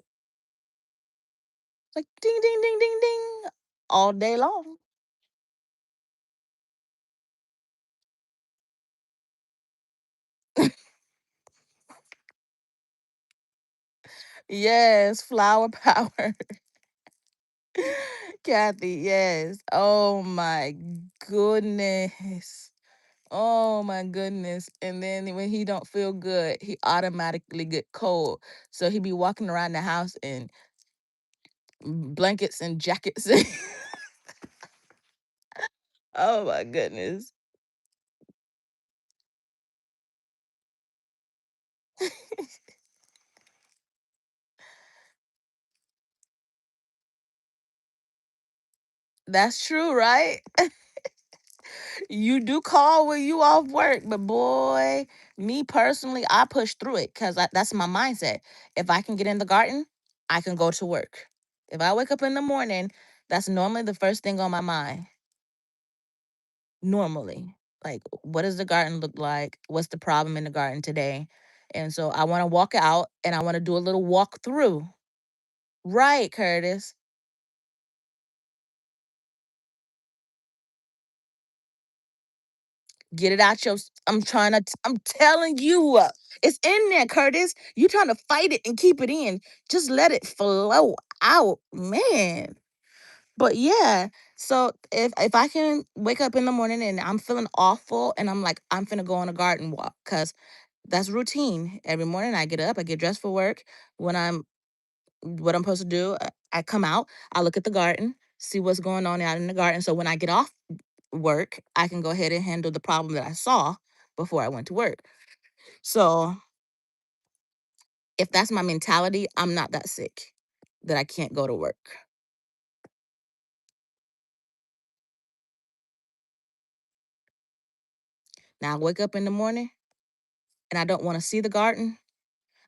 S1: Like ding ding ding ding ding all day long. Yes, flower power. Kathy, yes. Oh my goodness. Oh my goodness. And then when he don't feel good, he automatically get cold. So he be walking around the house in blankets and jackets. Oh my goodness. That's true, right? You do call when you off work, but boy, me personally, I push through it because that's my mindset. If I can get in the garden, I can go to work. If I wake up in the morning, that's normally the first thing on my mind. Normally, like, what does the garden look like? What's the problem in the garden today? And so I want to walk out and I want to do a little walk through. Right, Curtis. Get it out your. I'm trying to. I'm telling you, it's in there, Curtis. You trying to fight it and keep it in. Just let it flow out, man. But yeah, so if I can wake up in the morning and I'm feeling awful and I'm like I'm finna go on a garden walk because that's routine. Every morning I get up, I get dressed for work. When I'm what I'm supposed to do, I come out, I look at the garden, see what's going on out in the garden. So when I get off work, I can go ahead and handle the problem that I saw before I went to work. So if that's my mentality, I'm not that sick that I can't go to work. Now I wake up in the morning and I don't want to see the garden.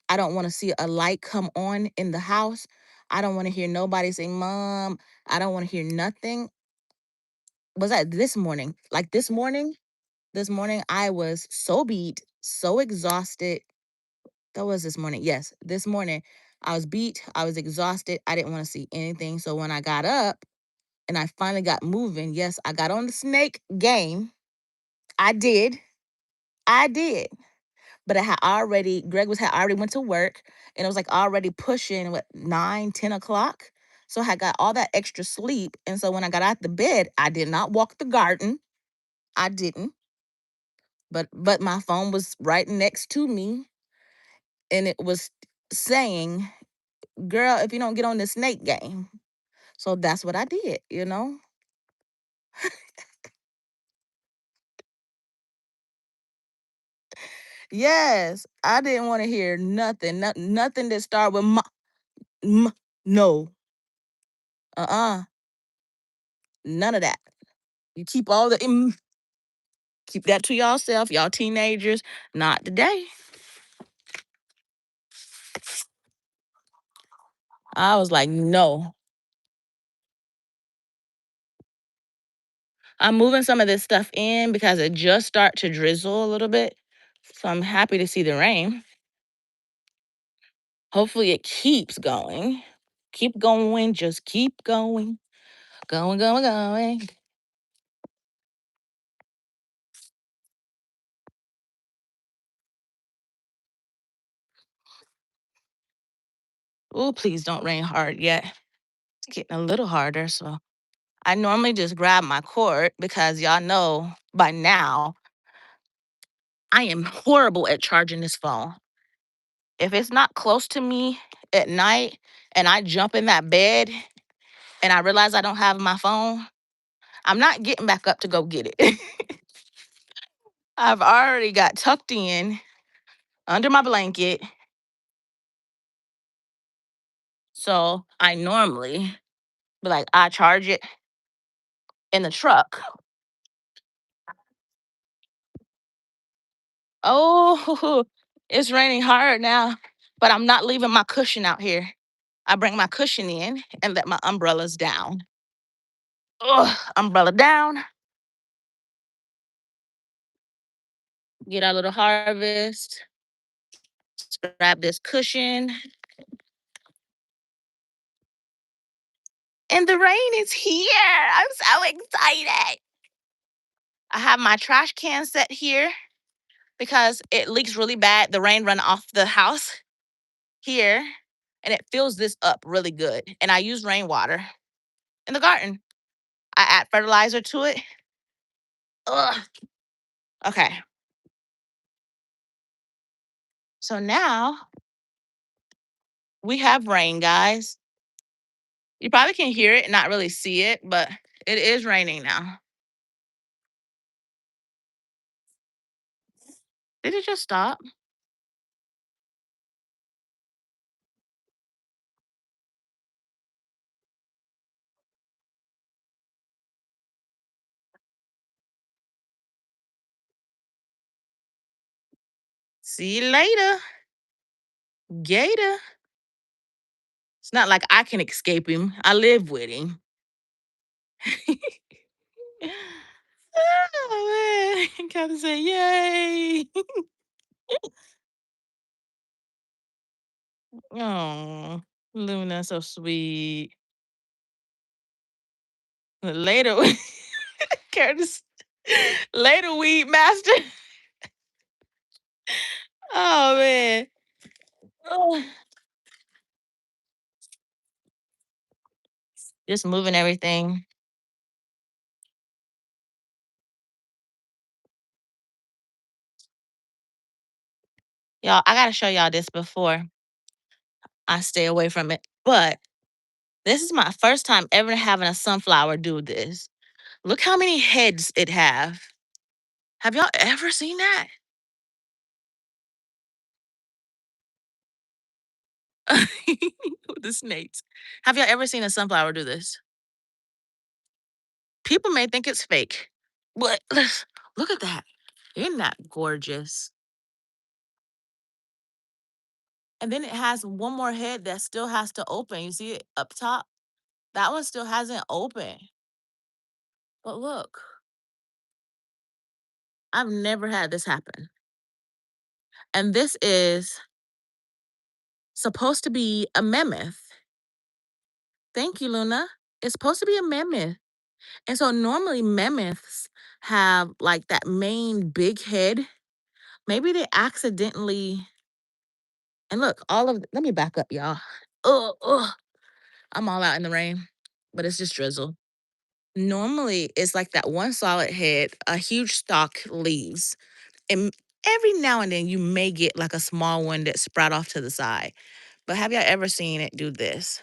S1: I don't want to see a light come on in the house. I don't want to hear nobody say, Mom. I don't want to hear nothing. Was that this morning? Like this morning, I was so beat, so exhausted. That was this morning. Yes, this morning, I was beat. I was exhausted. I didn't want to see anything. So when I got up and I finally got moving, yes, I got on the snake game. I did. I did. But I had already, had already went to work and it was like already pushing what 9, 10 o'clock. So I had got all that extra sleep. And so when I got out the bed, I did not walk the garden. I didn't. But my phone was right next to me and it was saying, girl, if you don't get on the snake game. So that's what I did. Yes, I didn't want to hear nothing, nothing that started with no, none of that. You keep all the keep that to yourself, y'all teenagers. Not today. I was like, no. I'm moving some of this stuff in because it just start to drizzle a little bit. So I'm happy to see the rain. Hopefully it keeps going. Keep going, just keep going. Going, going, going. Oh, please don't rain hard yet. It's getting a little harder. So I normally just grab my cord because y'all know by now I am horrible at charging this phone. If it's not close to me at night and I jump in that bed and I realize I don't have my phone, I'm not getting back up to go get it. I've already got tucked in under my blanket. So I normally be like, I charge it in the truck. Oh, it's raining hard now, but I'm not leaving my cushion out here. I bring my cushion in and let my umbrellas down. Ugh, umbrella down, get our little harvest, grab this cushion, and the rain is here. I'm so excited. I have my trash can set here because it leaks really bad. The rain run off the house here and it fills this up really good. And I use rainwater in the garden. I add fertilizer to it. Ugh. Okay. So now we have rain, guys. You probably can hear it and not really see it, but it is raining now. Did it just stop? See you later, Gator. It's not like I can escape him. I live with him. Oh man, gotta say yay. Oh, Luna, so sweet. Later, Curtis. Later, weed master. Oh man. Oh, just moving everything. Y'all, I gotta show y'all this before I stay away from it. But this is my first time ever having a sunflower do this. Look how many heads it have. Have y'all ever seen that? The snakes. Have y'all ever seen a sunflower do this? People may think it's fake, but look at that. Isn't that gorgeous? And then it has one more head that still has to open. You see it up top? That one still hasn't opened. But look, I've never had this happen. And this is supposed to be a mammoth. Thank you, Luna. It's supposed to be a mammoth. And so normally mammoths have like that main big head. Maybe they accidentally, and look, let me back up, y'all. Oh, I'm all out in the rain, but it's just drizzle. Normally, it's like that one solid head, a huge stalk leaves. And every now and then, you may get like a small one that sprout off to the side. But have y'all ever seen it do this?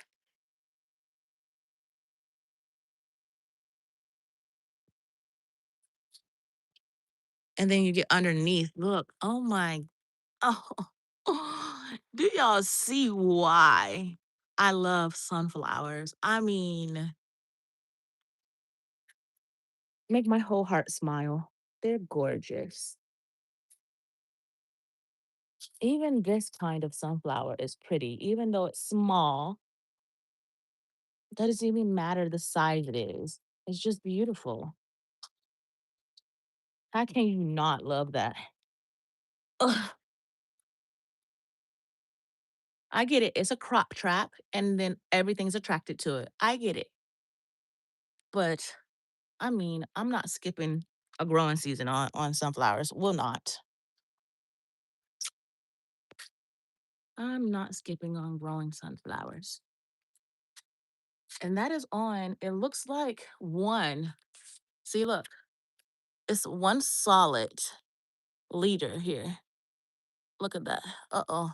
S1: And then you get underneath. Look, oh my, oh, do y'all see why I love sunflowers? I mean, make my whole heart smile. They're gorgeous. Even this kind of sunflower is pretty, even though it's small. That doesn't even matter the size it is. It's just beautiful. How can you not love that? Ugh, I get it. It's a crop trap, and then everything's attracted to it. I get it. But I mean, I'm not skipping a growing season on sunflowers. Will not. I'm not skipping on growing sunflowers. And that is on, it looks like one. See, look, it's one solid leader here. Look at that. Uh oh.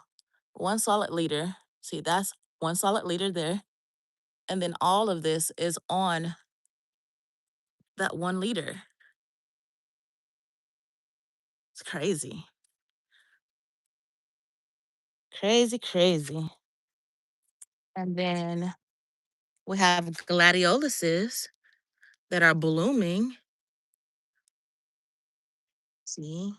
S1: one solid liter. See, that's one solid liter there. And then all of this is on that 1 liter. It's crazy. Crazy, crazy. And then we have gladioluses that are blooming. See,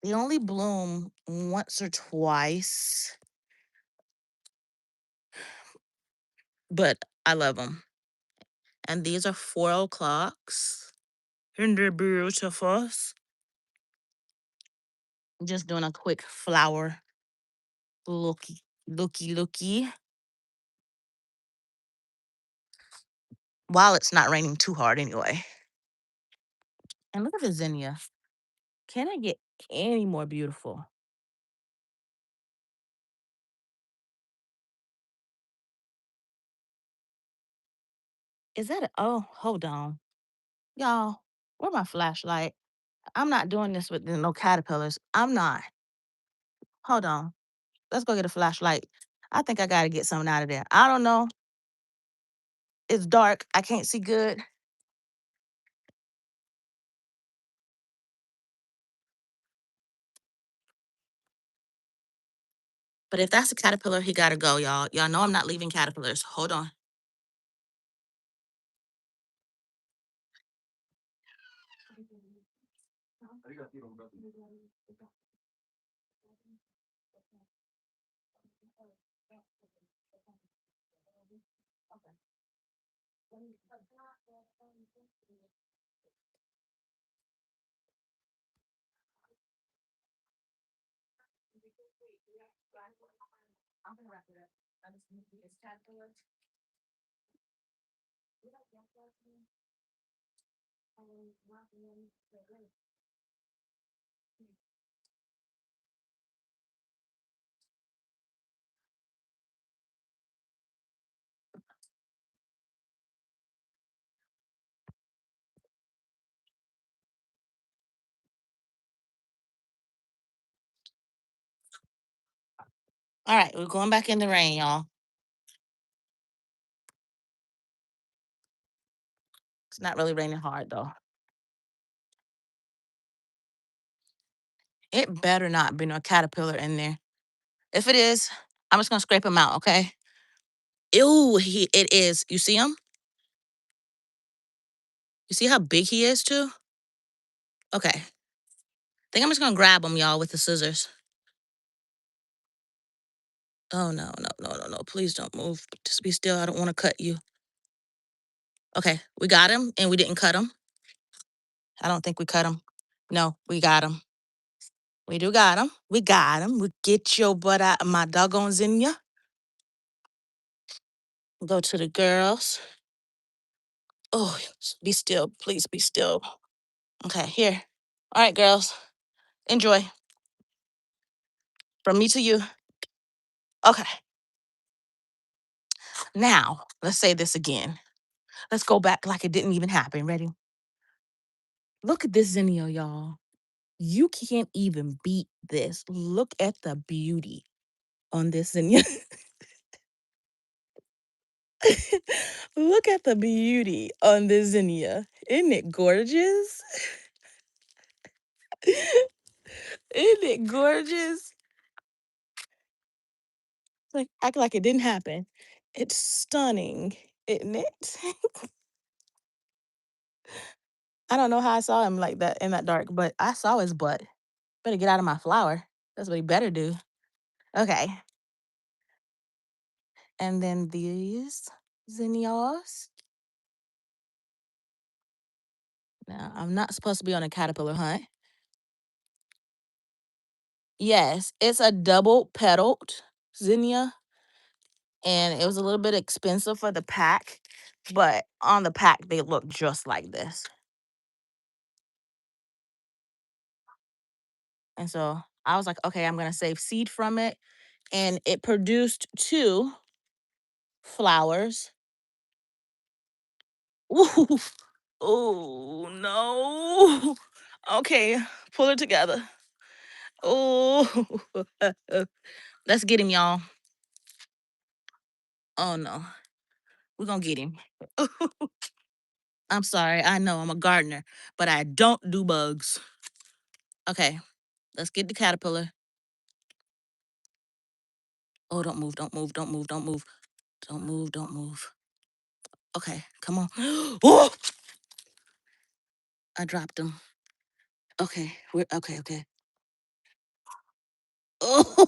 S1: they only bloom once or twice, but I love them. And these are 4 o'clocks. And they're beautiful. Just doing a quick flower looky. While it's not raining too hard anyway. And look at the zinnia. Can it get any more beautiful? Is that a, oh, hold on. Y'all, where my flashlight? I'm not doing this with no caterpillars. I'm not. Hold on. Let's go get a flashlight. I think I gotta get something out of there. I don't know. It's dark. I can't see good. But if that's a caterpillar, he gotta go, y'all. Y'all know I'm not leaving caterpillars. Hold on. All right, we're going back in the rain, y'all. It's not really raining hard though. It better not be no caterpillar in there. If it is, I'm just gonna scrape him out, okay? Ew, it is. You see him? You see how big he is too? Okay. I think I'm just gonna grab him, y'all, with the scissors. Oh no. Please don't move. Just be still. I don't want to cut you. Okay, we got him and we didn't cut him. I don't think we cut him. No, we got him. We do got him. We got him. We get your butt out of my doggone zinnia. Go to the girls. Oh, be still. Please be still. Okay, here. All right, girls. Enjoy. From me to you. Okay. Now, let's say this again. Let's go back like it didn't even happen. Ready? Look at this zinnia, y'all. You can't even beat this. Look at the beauty on this zinnia. Look at the beauty on this zinnia. Isn't it gorgeous? Isn't it gorgeous? Like act like it didn't happen. It's stunning, isn't it? I don't know how I saw him like that in that dark, but I saw his butt. Better get out of my flower. That's what he better do. Okay. And then these zinnias. Now, I'm not supposed to be on a caterpillar hunt. Yes, it's a double petaled zinnia, and it was a little bit expensive for the pack, but on the pack they look just like this. And so I was like, okay, I'm gonna save seed from it, and it produced 2 flowers. Ooh, oh no. Okay, pull it together. Oh, let's get him, y'all. Oh no, we're gonna get him. I'm sorry. I know I'm a gardener, but I don't do bugs. Okay, let's get the caterpillar. Oh, don't move, don't move, don't move, don't move, don't move, don't move. Okay, come on. Oh, I dropped him. Okay, we're okay, okay. Oh,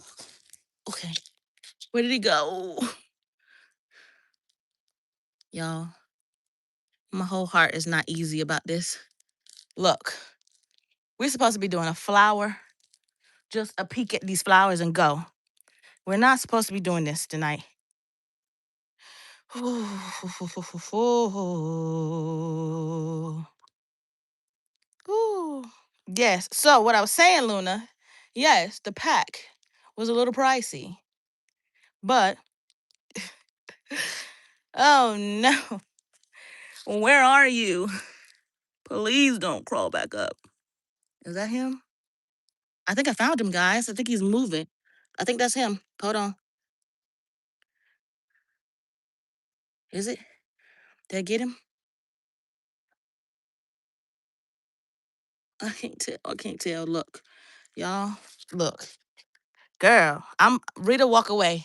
S1: okay. Where did he go? Y'all, my whole heart is not easy about this. Look, we're supposed to be doing a flower, just a peek at these flowers and go. We're not supposed to be doing this tonight. Ooh. Yes. So what I was saying, Luna, yes, the pack was a little pricey, but oh no, where are you? Please don't crawl back up. Is that him? I think I found him, guys. I think he's moving. I think that's him. Hold on. Is it? Did I get him? I can't tell. I can't tell. Look, y'all. Look, girl. I'm Rita. Walk away.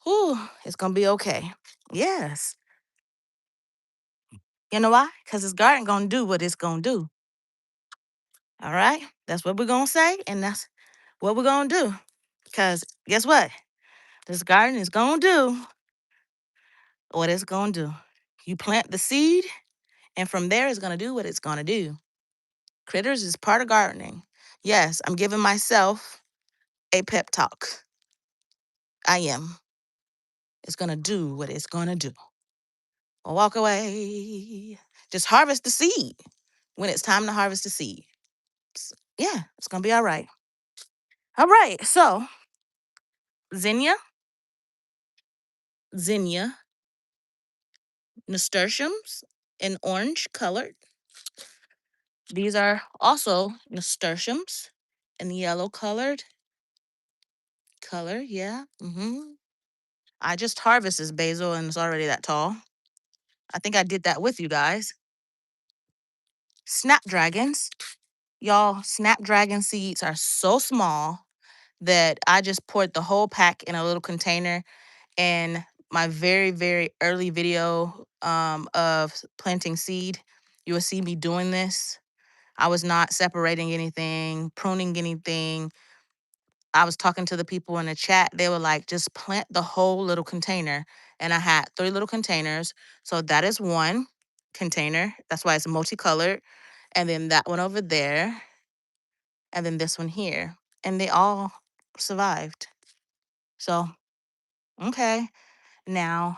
S1: Whew, it's gonna be okay. Yes. You know why? Because this garden gonna do what it's gonna do. All right? That's what we're gonna say, and that's what we're gonna do. Because guess what? This garden is gonna do what it's gonna do. You plant the seed, and from there it's gonna do what it's gonna do. Critters is part of gardening. Yes, I'm giving myself a pep talk. I am. It's gonna do what it's gonna do. Walk away. Just harvest the seed when it's time to harvest the seed. Yeah, it's gonna be all right. All right, so zinnia, zinnia, nasturtiums in orange colored. These are also nasturtiums in yellow colored color. Yeah. I just harvested basil and it's already that tall. I think I did that with you guys. Snapdragons. Y'all, snapdragon seeds are so small that I just poured the whole pack in a little container. And my very, very early video of planting seed, you will see me doing this. I was not separating anything, pruning anything. I was talking to the people in the chat. They were like, just plant the whole little container. And I had 3 little containers. So that is one container. That's why it's multicolored. And then that one over there. And then this one here. And they all survived. So, okay. Now,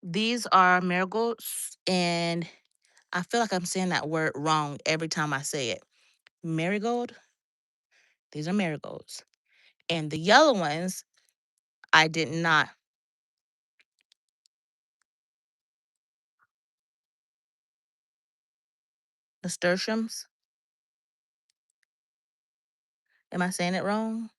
S1: these are marigolds. And I feel like I'm saying that word wrong every time I say it. Marigold. These are marigolds. And the yellow ones, I did not. Nasturtiums. Am I saying it wrong?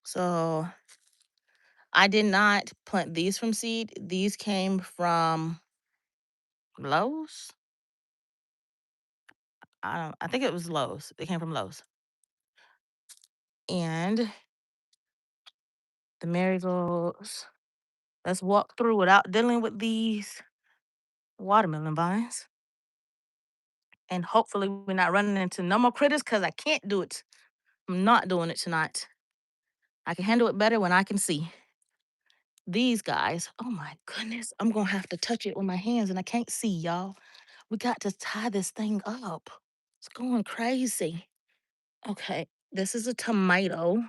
S1: So I did not plant these from seed. These came from Lowe's. I think it was Lowe's. They came from Lowe's. And the marigolds. Let's walk through without dealing with these watermelon vines. And hopefully we're not running into no more critters because I can't do it. I'm not doing it tonight. I can handle it better when I can see. These guys, oh my goodness, I'm gonna have to touch it with my hands and I can't see, y'all. We got to tie this thing up. It's going crazy. Okay, this is a tomato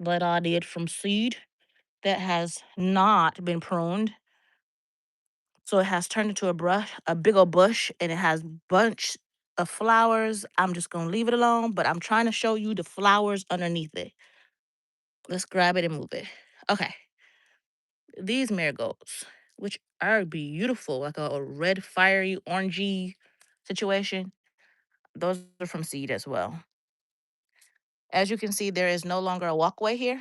S1: that I did from seed that has not been pruned. So it has turned into a big old bush and it has bunch of flowers. I'm just gonna leave it alone, but I'm trying to show you the flowers underneath it. Let's grab it and move it. Okay, these marigolds, which are beautiful, like a red, fiery, orangey situation. Those are from seed as well. As you can see, there is no longer a walkway here,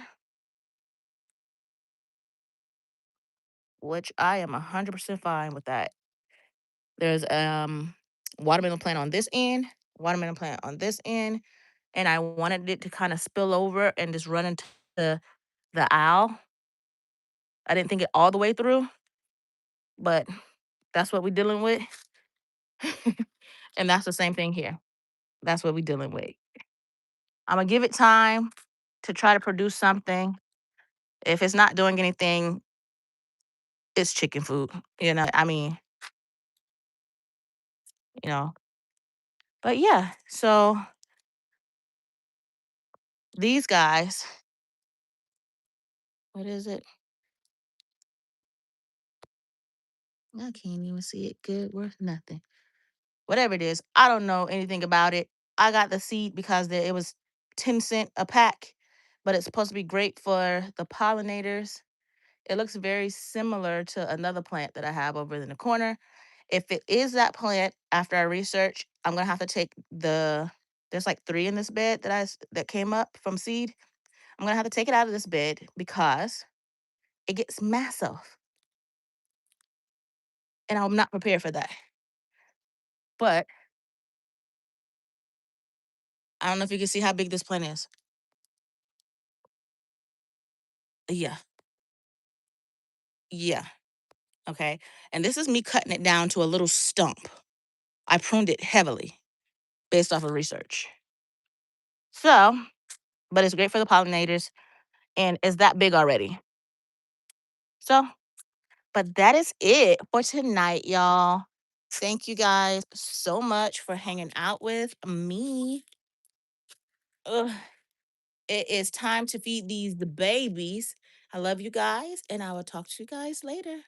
S1: which I am 100% fine with that. There's watermelon plant on this end, watermelon plant on this end, and I wanted it to kind of spill over and just run into the aisle. I didn't think it all the way through, but that's what we're dealing with. And that's the same thing here. That's what we're dealing with. I'm gonna give it time to try to produce something. If it's not doing anything, it's chicken food. I mean, you know. But yeah, so these guys, what is it? I can't even see it good, worth nothing. Whatever it is, I don't know anything about it. I got the seed because it was 10 cents a pack, but it's supposed to be great for the pollinators. It looks very similar to another plant that I have over in the corner. If it is that plant, after I research, I'm gonna have to take there's like three in this bed that came up from seed. I'm gonna have to take it out of this bed because it gets massive, and I'm not prepared for that. But I don't know if you can see how big this plant is. Yeah, yeah, okay. And this is me cutting it down to a little stump. I pruned it heavily based off of research. So, but it's great for the pollinators, and it's that big already. So, but that is it for tonight, y'all. Thank you guys so much for hanging out with me. Ugh, it is time to feed these the babies. I love you guys, and I will talk to you guys later.